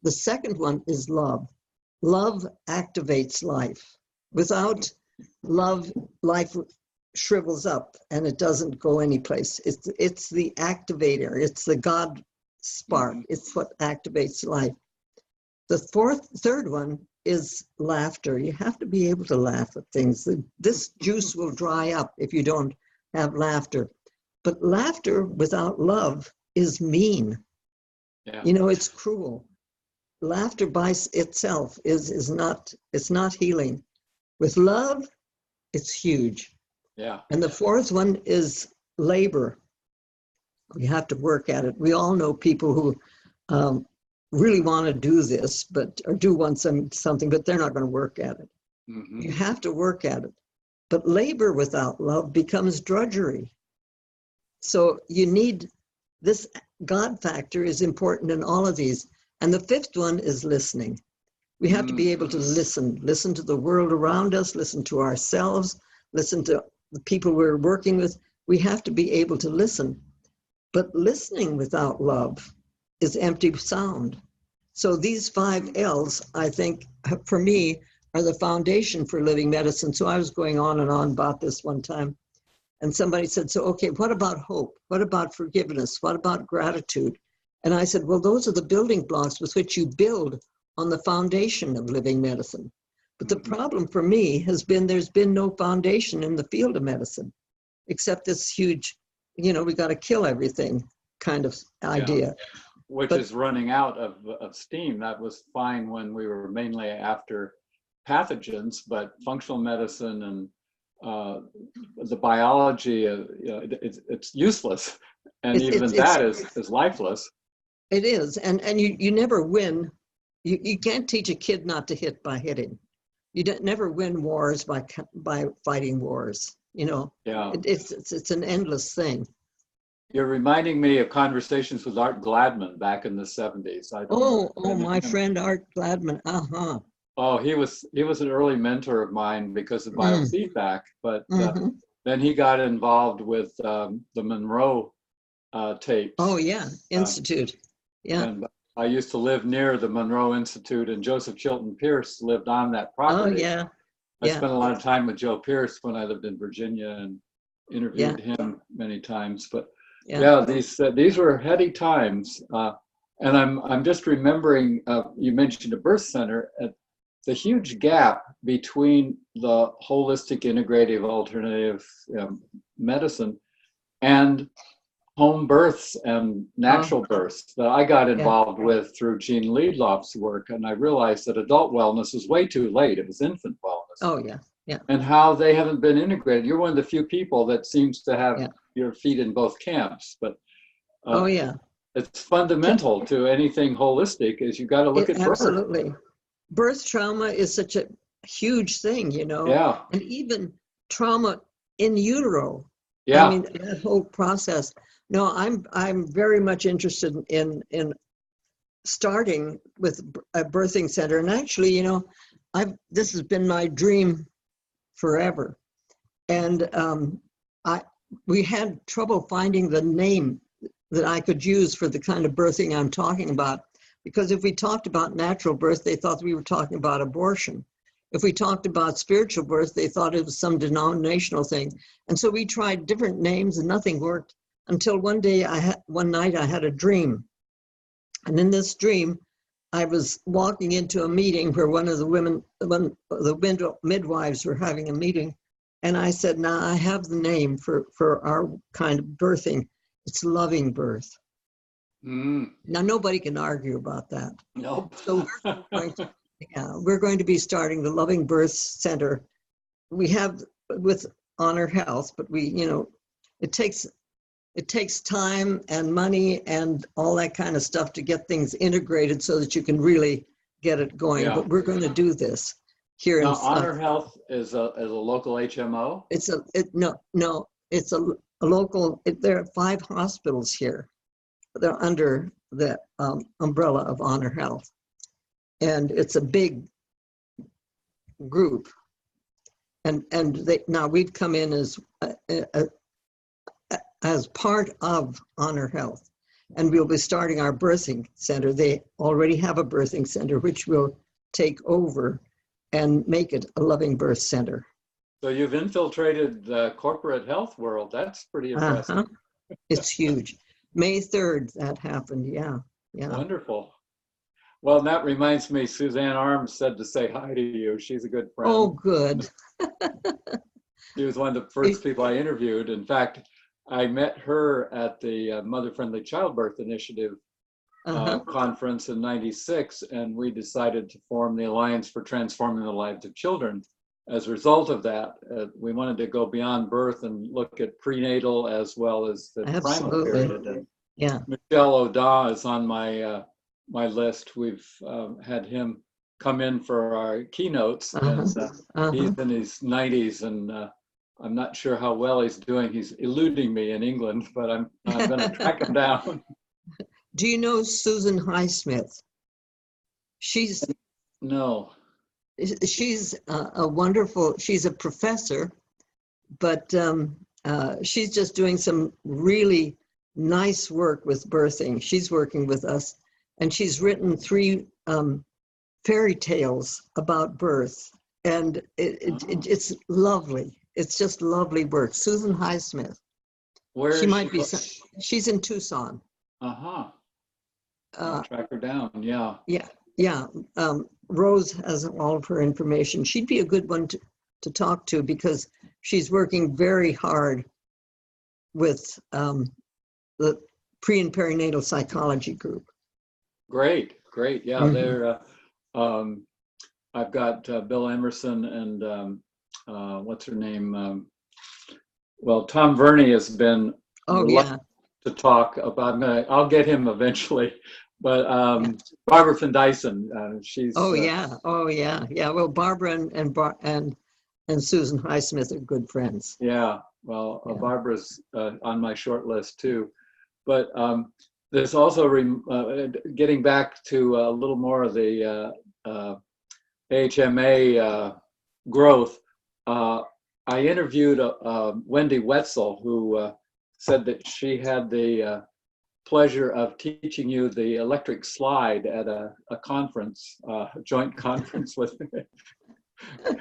The second one is love. Love activates life. Without love, life shrivels up and it doesn't go anyplace. It's the activator. It's the God spark. It's what activates life. The third one is laughter. You have to be able to laugh at things. This juice will dry up if you don't have laughter. But laughter without love is mean. Yeah. It's cruel. Laughter by itself is not healing. With love, it's huge. Yeah. And the fourth one is labor. We have to work at it. We all know people who really want to do this, or want something, but they're not going to work at it. Mhm. You have to work at it. But labor without love becomes drudgery. So you need this God factor is important in all of these. And the fifth one is listening. We have to be able to listen to the world around us, listen to ourselves, listen to the people we're working with. We have to be able to listen. But listening without love is empty sound. So these 5 L's, I think, for me, are the foundation for living medicine. So I was going on and on about this one time. And somebody said, so, okay, what about hope? What about forgiveness? What about gratitude? And I said, well, those are the building blocks with which you build on the foundation of living medicine. But the problem for me has been there's been no foundation in the field of medicine, except this huge, we got to kill everything kind of idea. Which is running out of steam. That was fine when we were mainly after pathogens, but functional medicine and the biology, it's useless. And that is lifeless. It is. And you never win. You can't teach a kid not to hit by hitting. You never win wars by fighting wars. Yeah. It's an endless thing. You're reminding me of conversations with Art Gladman back in the 70s. My friend Art Gladman. Oh, he was an early mentor of mine because of biofeedback, but then he got involved with the Monroe tapes. Oh yeah, Institute. Yeah. And I used to live near the Monroe Institute, and Joseph Chilton Pierce lived on that property. Oh yeah. I spent a lot of time with Joe Pierce when I lived in Virginia and interviewed him many times. But these were heady times, and I'm just remembering. You mentioned a birth center. The huge gap between the holistic, integrative, alternative medicine and home births and natural births that I got involved with through Jean Liedloff's work, and I realized that adult wellness is way too late. It was infant wellness. Oh yeah. Yeah. And how they haven't been integrated. You're one of the few people that seems to have your feet in both camps, but it's fundamental to anything holistic is you got to look at birth. Absolutely. Birth trauma is such a huge thing, Yeah. And even trauma in utero. Yeah. I mean, that whole process. No, I'm very much interested in starting with a birthing center. And actually, this has been my dream forever. And we had trouble finding the name that I could use for the kind of birthing I'm talking about. Because if we talked about natural birth, they thought we were talking about abortion. If we talked about spiritual birth, they thought it was some denominational thing. And so we tried different names and nothing worked until one night I had a dream. And in this dream, I was walking into a meeting where one of the midwives were having a meeting. And I said, now I have the name for our kind of birthing. It's loving birth. Now, nobody can argue about that. Nope. So we're going to be starting the Loving Birth Center. We have with Honor Health, but it takes time and money and all that kind of stuff to get things integrated so that you can really get it going. Yeah. But we're going to do this here. Now, Honor Health is a local HMO? It's a local. There are 5 hospitals here. They're under the umbrella of Honor Health. And it's a big group. And now we've come in as part of Honor Health. And we'll be starting our birthing center. They already have a birthing center, which will take over and make it a loving birth center. So you've infiltrated the corporate health world. That's pretty impressive. It's huge. May 3rd, that happened. Yeah. Wonderful. Well, that reminds me, Suzanne Arms said to say hi to you. She's a good friend. Oh, good. She was one of the first people I interviewed. In fact, I met her at the Mother Friendly Childbirth Initiative conference in '96, and we decided to form the Alliance for Transforming the Lives of Children. As a result of that, we wanted to go beyond birth and look at prenatal as well as the primal period. And Michel Audin is on my list. We've had him come in for our keynotes, and he's in his 90s, and I'm not sure how well he's doing. He's eluding me in England, but I'm going to track him down. Do you know Susan Highsmith? She's a wonderful. She's a professor, but she's just doing some really nice work with birthing. She's working with us, and she's written 3 fairy tales about birth, and it's lovely. It's just lovely work. Susan Highsmith. Where she might be. She's in Tucson. I'll track her down. Yeah. Yeah. Rose has all of her information. She'd be a good one to talk to, because she's working very hard with the pre and perinatal psychology group. Great. Yeah, they're. I've got Bill Emerson and what's her name? Well, Tom Verney has been to talk about. I'll get him eventually. But Barbara Van Dyson, she's. Oh yeah. Well, Barbara and Susan Highsmith are good friends. Yeah. Well, Barbara's on my short list too. But there's also getting back to a little more of the AHMA growth. I interviewed Wendy Wetzel, who said that she had the pleasure of teaching you the electric slide at a conference, a joint conference with me.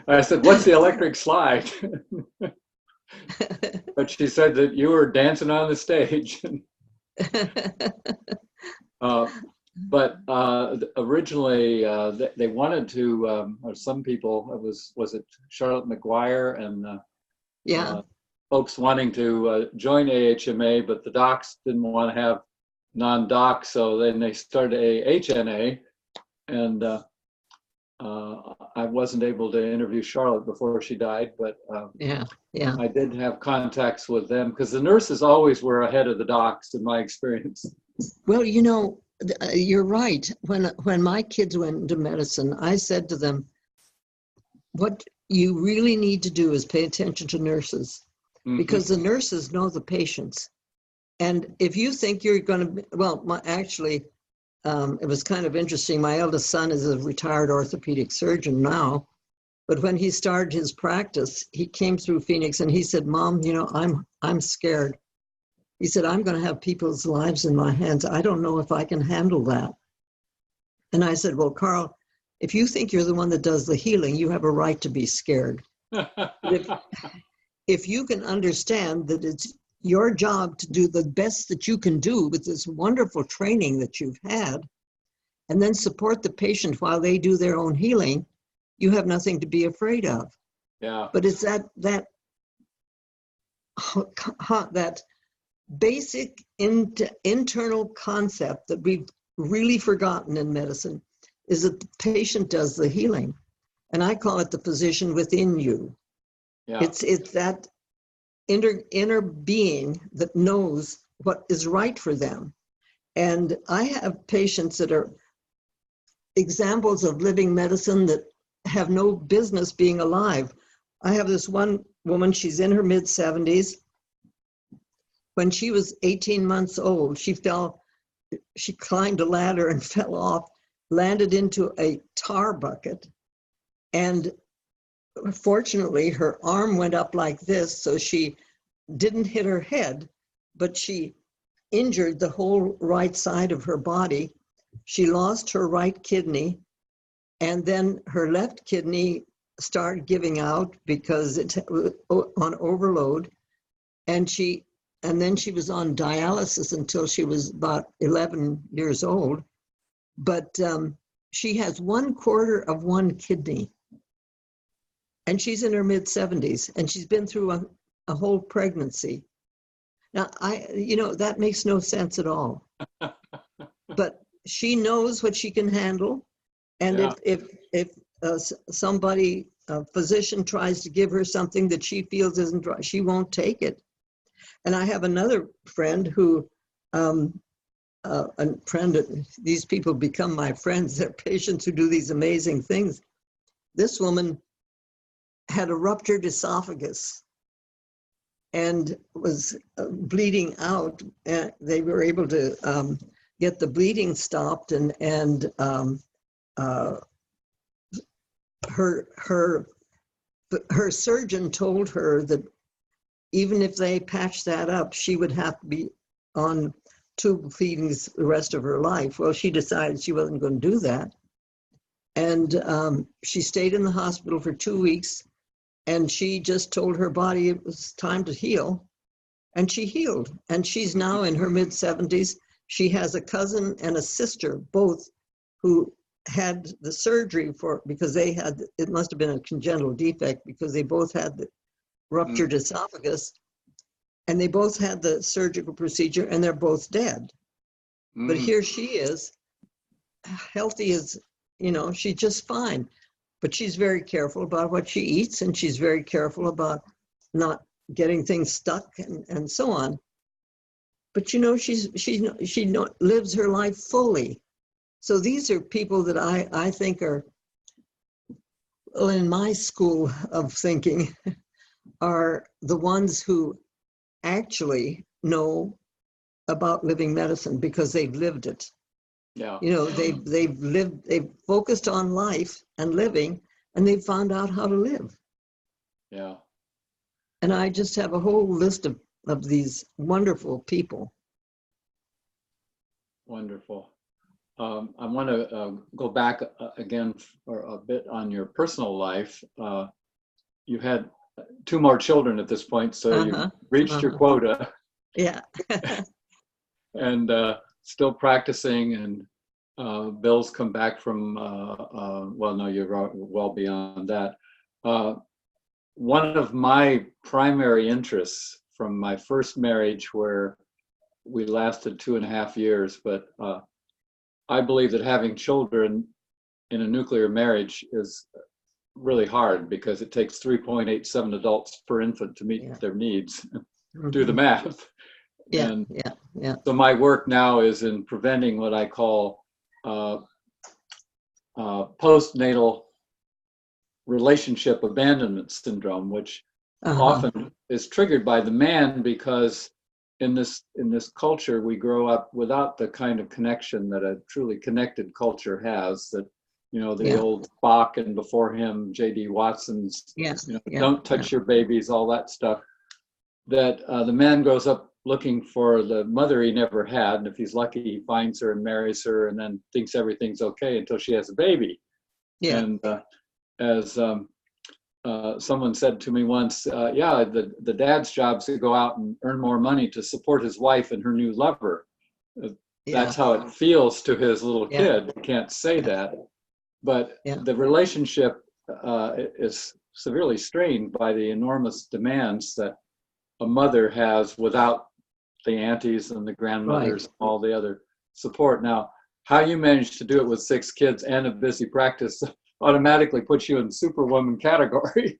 I said, "What's the electric slide?" But she said that you were dancing on the stage. But originally they wanted to, or some people, was it Charlotte McGuire and folks wanting to join AHMA, but the docs didn't want to have non-docs, so then they started AHNA, and I wasn't able to interview Charlotte before she died, but I did have contacts with them, because the nurses always were ahead of the docs in my experience. Well, you're right. When my kids went into medicine, I said to them, what you really need to do is pay attention to nurses, because the nurses know the patients. And if you think you're going to, it was kind of interesting. My eldest son is a retired orthopedic surgeon now, but when he started his practice, he came through Phoenix and he said, "Mom, I'm scared." He said, "I'm going to have people's lives in my hands. I don't know if I can handle that." And I said, "Well, Carl, if you think you're the one that does the healing, you have a right to be scared. If you can understand that it's your job to do the best that you can do with this wonderful training that you've had, and then support the patient while they do their own healing, you have nothing to be afraid of." Yeah. But it's that basic internal concept that we've really forgotten in medicine, is that the patient does the healing. And I call it the physician within you. Yeah. It's that inner being that knows what is right for them. And I have patients that are examples of living medicine that have no business being alive. I have this one woman, she's in her mid-70s. When she was 18 months old, she climbed a ladder and fell off, landed into a tar bucket. And fortunately, her arm went up like this, so she didn't hit her head, but she injured the whole right side of her body. She lost her right kidney, and then her left kidney started giving out because it's on overload. And then she was on dialysis until she was about 11 years old. But she has 1/4 of one kidney. And she's in her mid-70s, and she's been through a whole pregnancy. Now, that makes no sense at all. But she knows what she can handle. And if somebody, a physician, tries to give her something that she feels isn't right, she won't take it. And I have another friend who a friend, these people become my friends. They're patients who do these amazing things. This woman had a ruptured esophagus and was bleeding out. And they were able to get the bleeding stopped, and her surgeon told her that even if they patched that up, she would have to be on tube feedings the rest of her life. Well, she decided she wasn't going to do that. And she stayed in the hospital for 2 weeks, and she just told her body it was time to heal. And she healed. And she's now in her mid-70s. She has a cousin and a sister, both who had the surgery because they had, it must have been a congenital defect, because they both had the ruptured esophagus, and they both had the surgical procedure, and they're both dead. But here she is, healthy as, she's just fine. But she's very careful about what she eats, and she's very careful about not getting things stuck and so on. But she lives her life fully. So these are people that I think are, well, in my school of thinking, are the ones who actually know about living medicine because they've lived it. Yeah. They've focused on life and living, and they've found out how to live. Yeah. And I just have a whole list of these wonderful people. Wonderful. I want to go back again for a bit on your personal life. You had 2 more children at this point, so you reached your quota. Yeah. And still practicing, and Bill's come back from, well, no, you're well beyond that. One of my primary interests from my first marriage, where we lasted 2.5 years, but I believe that having children in a nuclear marriage is really hard, because it takes 3.87 adults per infant to meet their needs. Do the math. Yeah, and yeah. So my work now is in preventing what I call postnatal relationship abandonment syndrome, which often is triggered by the man, because in this culture we grow up without the kind of connection that a truly connected culture has. That the old Bach and before him J.D. Watson's don't touch your babies, all that stuff. That the man grows up looking for the mother he never had, and if he's lucky, he finds her and marries her, and then thinks everything's okay until she has a baby. Yeah. And as someone said to me once, the dad's job is to go out and earn more money to support his wife and her new lover. That's how it feels to his little kid. He can't say that, but the relationship is severely strained by the enormous demands that a mother has without the aunties and the grandmothers, and all the other support. Now, how you manage to do it with 6 kids and a busy practice automatically puts you in the superwoman category.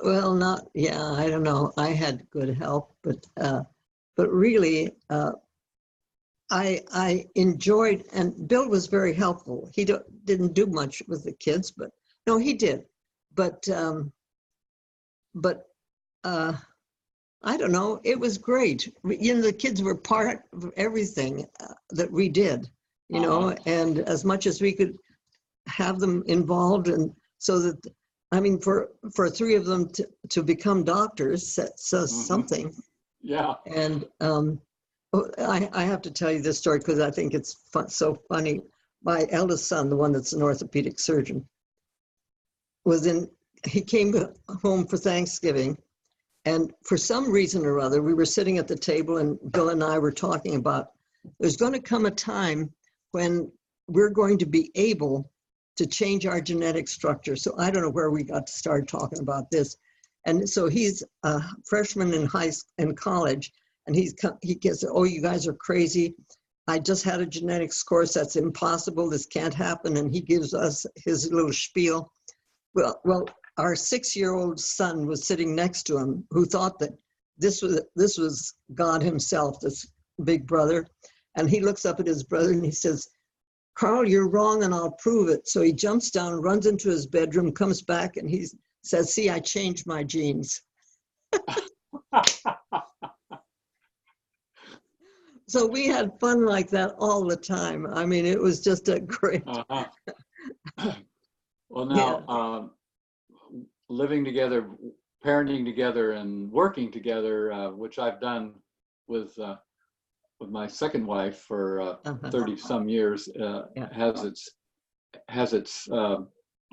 Well, I don't know. I had good help, but really, I enjoyed, and Bill was very helpful. He didn't do much with the kids, but no, he did. But I don't know. It was great. The kids were part of everything that we did, and as much as we could have them involved, and so that, I mean, for 3 of them to become doctors says something. Yeah. And I have to tell you this story because I think it's so funny. My eldest son, the one that's an orthopedic surgeon, he came home for Thanksgiving. And for some reason or other, we were sitting at the table, and Bill and I were talking about there's going to come a time when we're going to be able to change our genetic structure. So I don't know where we got to start talking about this. And so he's a freshman in college, and he gets, oh, you guys are crazy. I just had a genetics course. That's impossible. This can't happen. And he gives us his little spiel. Well, our 6-year-old son was sitting next to him, who thought that this was God himself, this big brother. And he looks up at his brother and he says, Carl, you're wrong and I'll prove it. So he jumps down, runs into his bedroom, comes back, and he says, see, I changed my genes. So we had fun like that all the time. I mean, it was just a great. Well, now, living together, parenting together, and working together, which I've done with my second wife for 30 some years, has its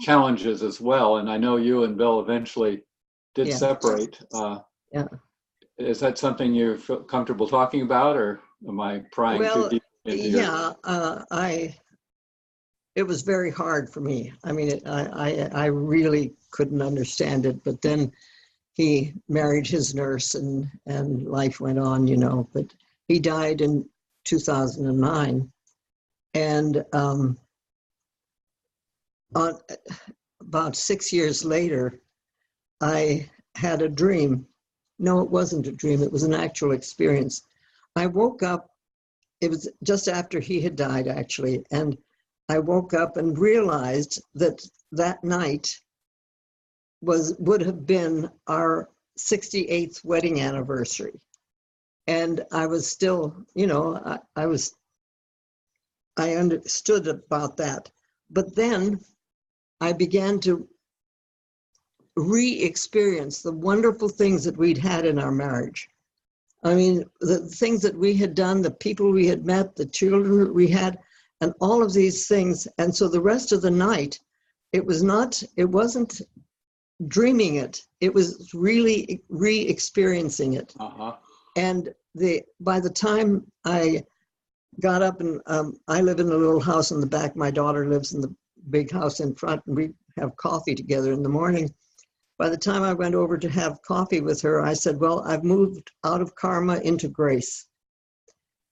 challenges as well. And I know you and Bill eventually did separate. Is that something you feel comfortable talking about, or am I prying too deep into your... It was very hard for me. I mean, I really couldn't understand it, but then he married his nurse and life went on, you know, but he died in 2009. And about 6 years later, I had a dream. No, it wasn't a dream. It was an actual experience. I woke up, it was just after he had died, actually, and I woke up and realized that that night would have been our 68th wedding anniversary. And I was still, you know, I understood about that. But then I began to re-experience the wonderful things that we'd had in our marriage. I mean, the things that we had done, the people we had met, the children we had, and all of these things. And so the rest of the night, it wasn't dreaming it. It was really re-experiencing it. And by the time I got up, and I live in a little house in the back, my daughter lives in the big house in front, and we have coffee together in the morning. By the time I went over to have coffee with her, I said, well, I've moved out of karma into grace.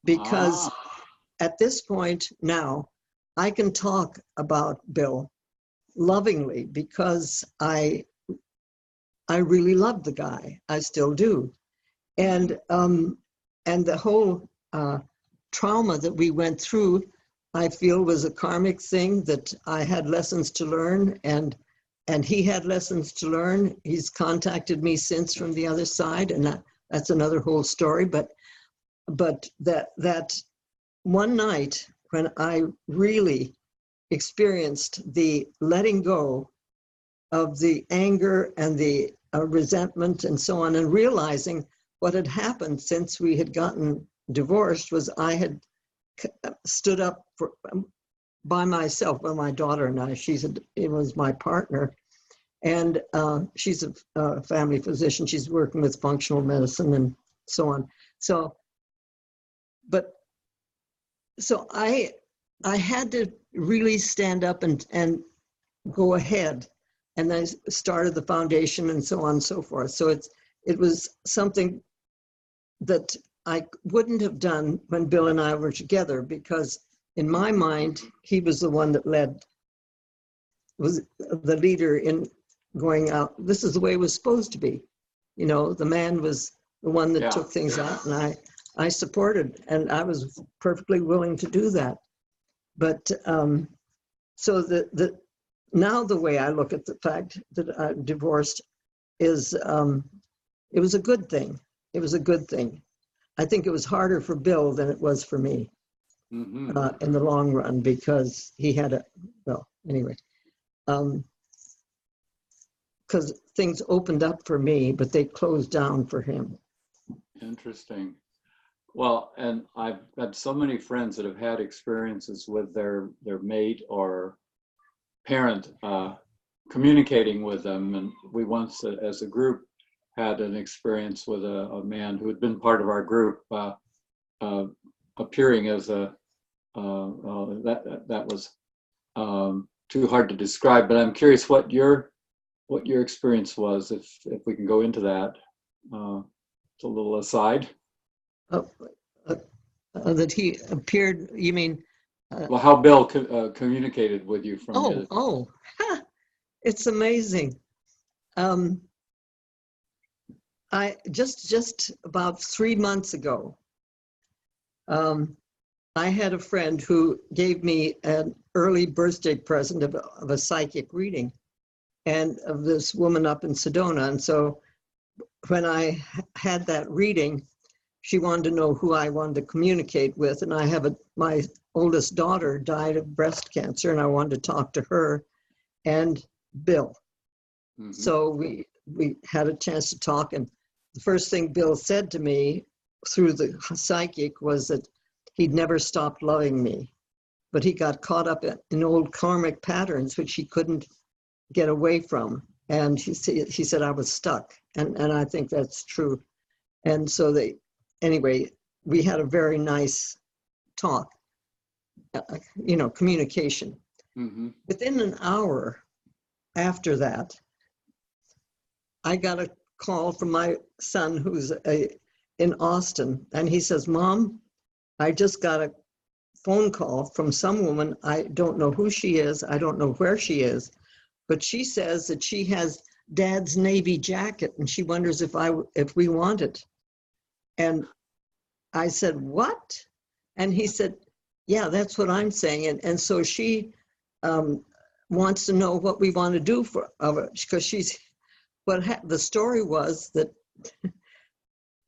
Because at this point now, I can talk about Bill lovingly because I really loved the guy. I still do. And the whole trauma that we went through, I feel, was a karmic thing that I had lessons to learn, and he had lessons to learn. He's contacted me since from the other side, and that's another whole story. But that one night when I really experienced the letting go of the anger and the resentment and so on, and realizing what had happened since we had gotten divorced was I had stood up by myself. Well, my daughter and I, it was my partner, and she's a family physician. She's working with functional medicine and so on. So I had to really stand up and go ahead, and I started the foundation and so on and so forth. So it was something that I wouldn't have done when Bill and I were together, because in my mind, he was the one that was the leader in going out. This is the way it was supposed to be. You know, the man was the one that took things out, and I supported, and I was perfectly willing to do that. But so now the way I look at the fact that I'm divorced is it was a good thing. It was a good thing. I think it was harder for Bill than it was for me in the long run, because he had anyway, because things opened up for me, but they closed down for him. Interesting. Well, and I've had so many friends that have had experiences with their mate or parent communicating with them. And we once, as a group, had an experience with a man who had been part of our group appearing as that was too hard to describe. But I'm curious what your experience was, if we can go into that. It's a little aside. That he appeared, you mean? Well, how Bill communicated with you from it's amazing. I just about 3 months ago, I had a friend who gave me an early birthday present of a psychic reading and of this woman up in Sedona. And so when I had that reading, she wanted to know who I wanted to communicate with. And I have my oldest daughter died of breast cancer, and I wanted to talk to her and Bill. Mm-hmm. So we had a chance to talk. And the first thing Bill said to me through the psychic was that he'd never stopped loving me, but he got caught up in old karmic patterns, which he couldn't get away from. And he said I was stuck. And I think that's true. And so anyway, we had a very nice talk, communication. Mm-hmm. Within an hour after that, I got a call from my son who's in Austin, and he says, "Mom, I just got a phone call from some woman. I don't know who she is. I don't know where she is, but she says that she has Dad's Navy jacket, and she wonders if we want it." And I said, "What?" And he said, "Yeah, that's what I'm saying." And so she wants to know what we want to do for her, because the story was that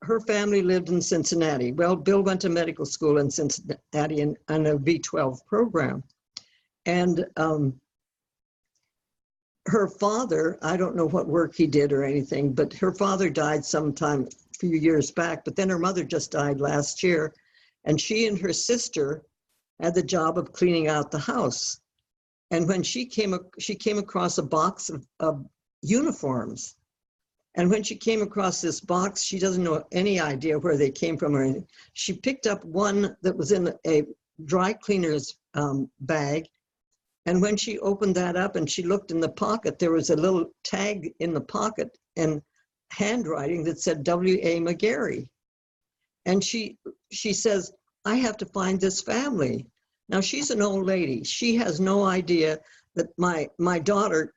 her family lived in Cincinnati. Well, Bill went to medical school in Cincinnati on a V12 program. And her father, I don't know what work he did or anything, but her father died sometime a few years back, but then her mother just died last year. And she and her sister had the job of cleaning out the house. And when she came across a box of uniforms. And when she came across this box, she doesn't know any idea where they came from or anything. She picked up one that was in a dry cleaner's bag. And when she opened that up and she looked in the pocket, there was a little tag in the pocket and handwriting that said W.A. McGarey. And she says, "I have to find this family." Now, she's an old lady. She has no idea that my daughter,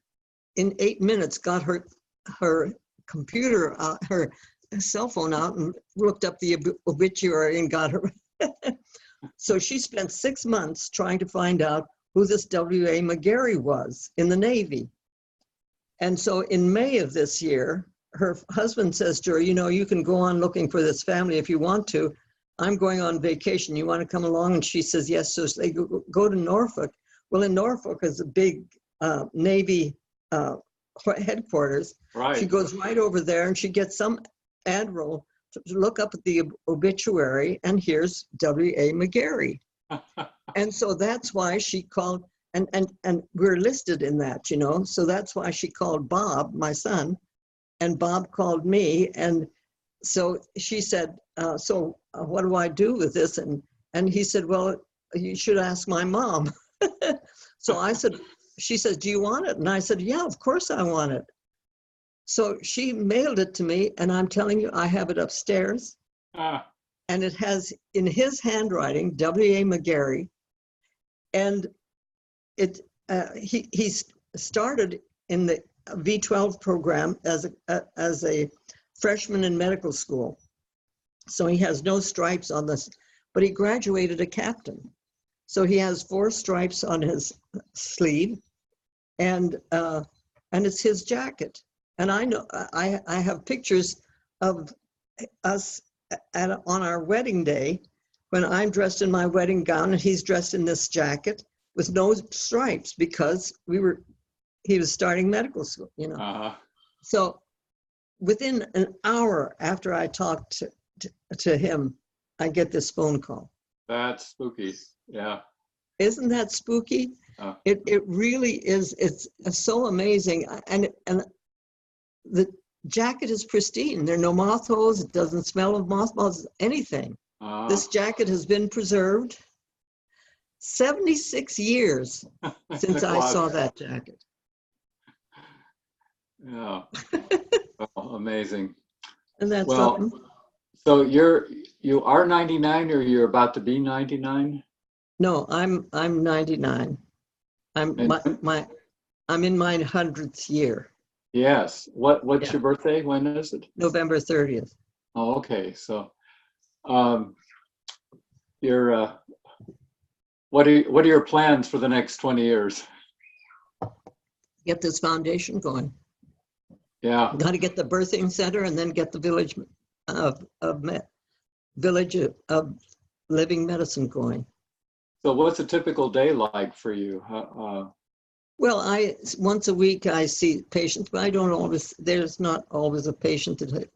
in 8 minutes, got her computer, her cell phone out and looked up the obituary and got her. So she spent 6 months trying to find out who this W.A. McGarey was in the Navy. And so in May of this year, her husband says to her, "You can go on looking for this family if you want to. I'm going on vacation. You want to come along?" And she says, yes. So they go to Norfolk. Well, in Norfolk is a big Navy headquarters. Right. She goes right over there and she gets some admiral to look up at the obituary, and here's W.A. McGarey. And so that's why she called, and we're listed in that, so that's why she called Bob, my son, and Bob called me. And so she said, so what do I do with this? And he said, "Well, you should ask my mom." So I said, she says, "Do you want it?" And I said, "Yeah, of course I want it." So she mailed it to me, and I'm telling you, I have it upstairs. And it has in his handwriting, W.A. McGarey. And he started in the V12 program as a freshman in medical school. So he has no stripes on this, but he graduated a captain. So he has 4 stripes on his sleeve, and it's his jacket. And I know I have pictures of us on our wedding day when I'm dressed in my wedding gown and he's dressed in this jacket with no stripes, because he was starting medical school, Uh-huh. So within an hour after I talked to him, I get this phone call. That's spooky. Yeah. Isn't that spooky? It really is. It's so amazing. And the jacket is pristine. There are no moth holes. It doesn't smell of mothballs, anything. This jacket has been preserved 76 years since I saw that jacket. Yeah. Oh, amazing. And that's something. So you are 99, or you're about to be 99? No, I'm 99. I'm in my 100th year. Yes. What's your birthday? When is it? November 30th. Oh, okay. So you're What are your plans for the next 20 years? Get this foundation going. Yeah. Got to get the birthing center and then get the village of living medicine going. So what's a typical day like for you? Well, once a week I see patients, but I don't always, there's not always a patient that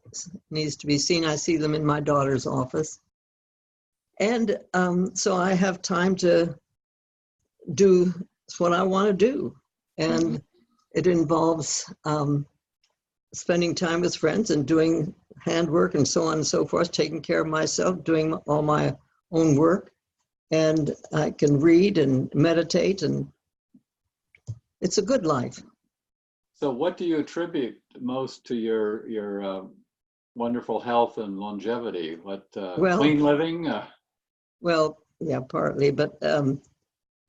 needs to be seen. I see them in my daughter's office. And so I have time to do what I want to do. And it involves spending time with friends and doing handwork and so on and so forth, taking care of myself, doing all my own work. And I can read and meditate, and it's a good life. So what do you attribute most to your wonderful health and longevity? What, clean living? Well, yeah, partly, but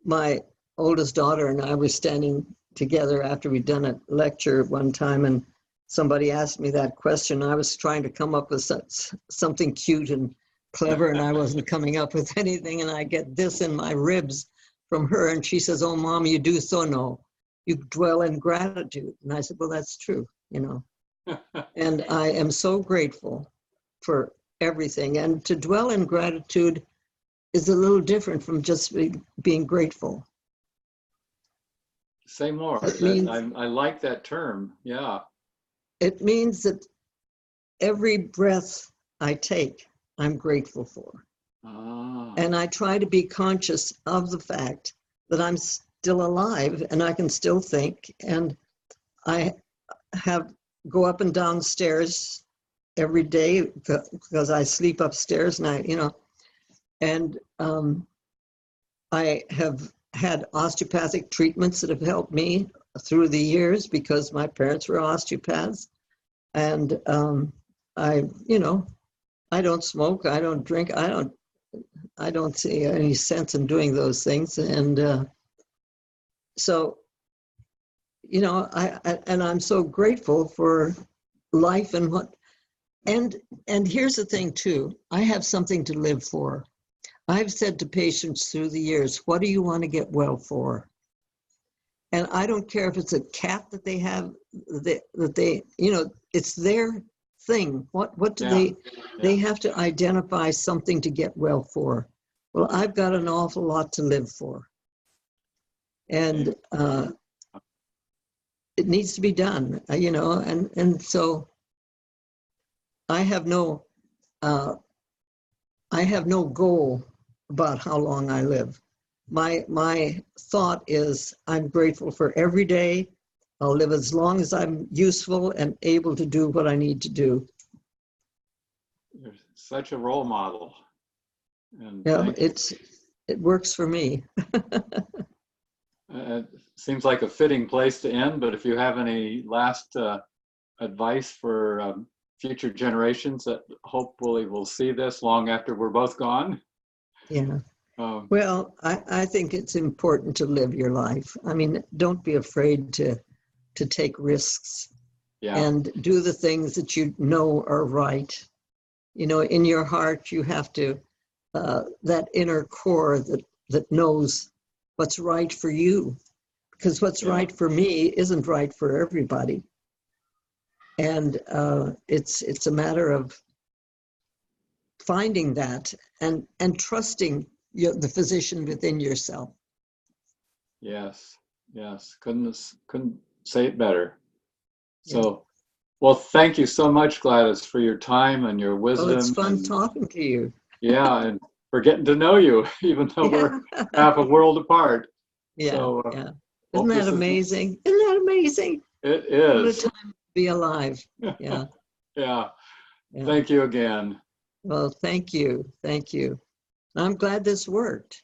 my oldest daughter and I were standing together after we'd done a lecture one time, and somebody asked me that question. I was trying to come up with something cute and clever, and I wasn't coming up with anything, and I get this in my ribs from her, and she says, "Oh, Mom, you do so know. You dwell in gratitude." And I said, "Well, that's true, you know." And I am so grateful for everything. And to dwell in gratitude is a little different from just being grateful. Say more. I like that term. Yeah. It means that every breath I take, I'm grateful for. And I try to be conscious of the fact that I'm still alive and I can still think. And I go up and down stairs every day because I sleep upstairs, and I have had osteopathic treatments that have helped me through the years because my parents were osteopaths. And I don't smoke, I don't drink, I don't see any sense in doing those things. And so, I'm so grateful for life and here's the thing too, I have something to live for. I've said to patients through the years, what do you want to get well for? And I don't care if it's a cat that they have, that they, it's their thing. What do they have to identify something to get well for. Well, I've got an awful lot to live for. And it needs to be done, and so I have no goal about how long I live. My thought is I'm grateful for every day. I'll live as long as I'm useful and able to do what I need to do. You're such a role model. And yeah, it works for me. It seems like a fitting place to end, but if you have any last advice for future generations that hopefully will see this long after we're both gone. Yeah. Well, I think it's important to live your life. I mean, don't be afraid to take risks and do the things that you know are right. In your heart, you have to, that inner core that knows what's right for you, because what's right for me isn't right for everybody. And it's a matter of finding that and trusting the physician within yourself. Yes. Couldn't say it better. So, well, thank you so much, Gladys, for your time and your wisdom. Well, it's fun talking to you. Yeah, and for getting to know you, even though we're half a world apart. Yeah, so, Isn't that amazing? Isn't that amazing? It is. What a time to be alive. Yeah. Yeah. Thank you again. Well, thank you. I'm glad this worked.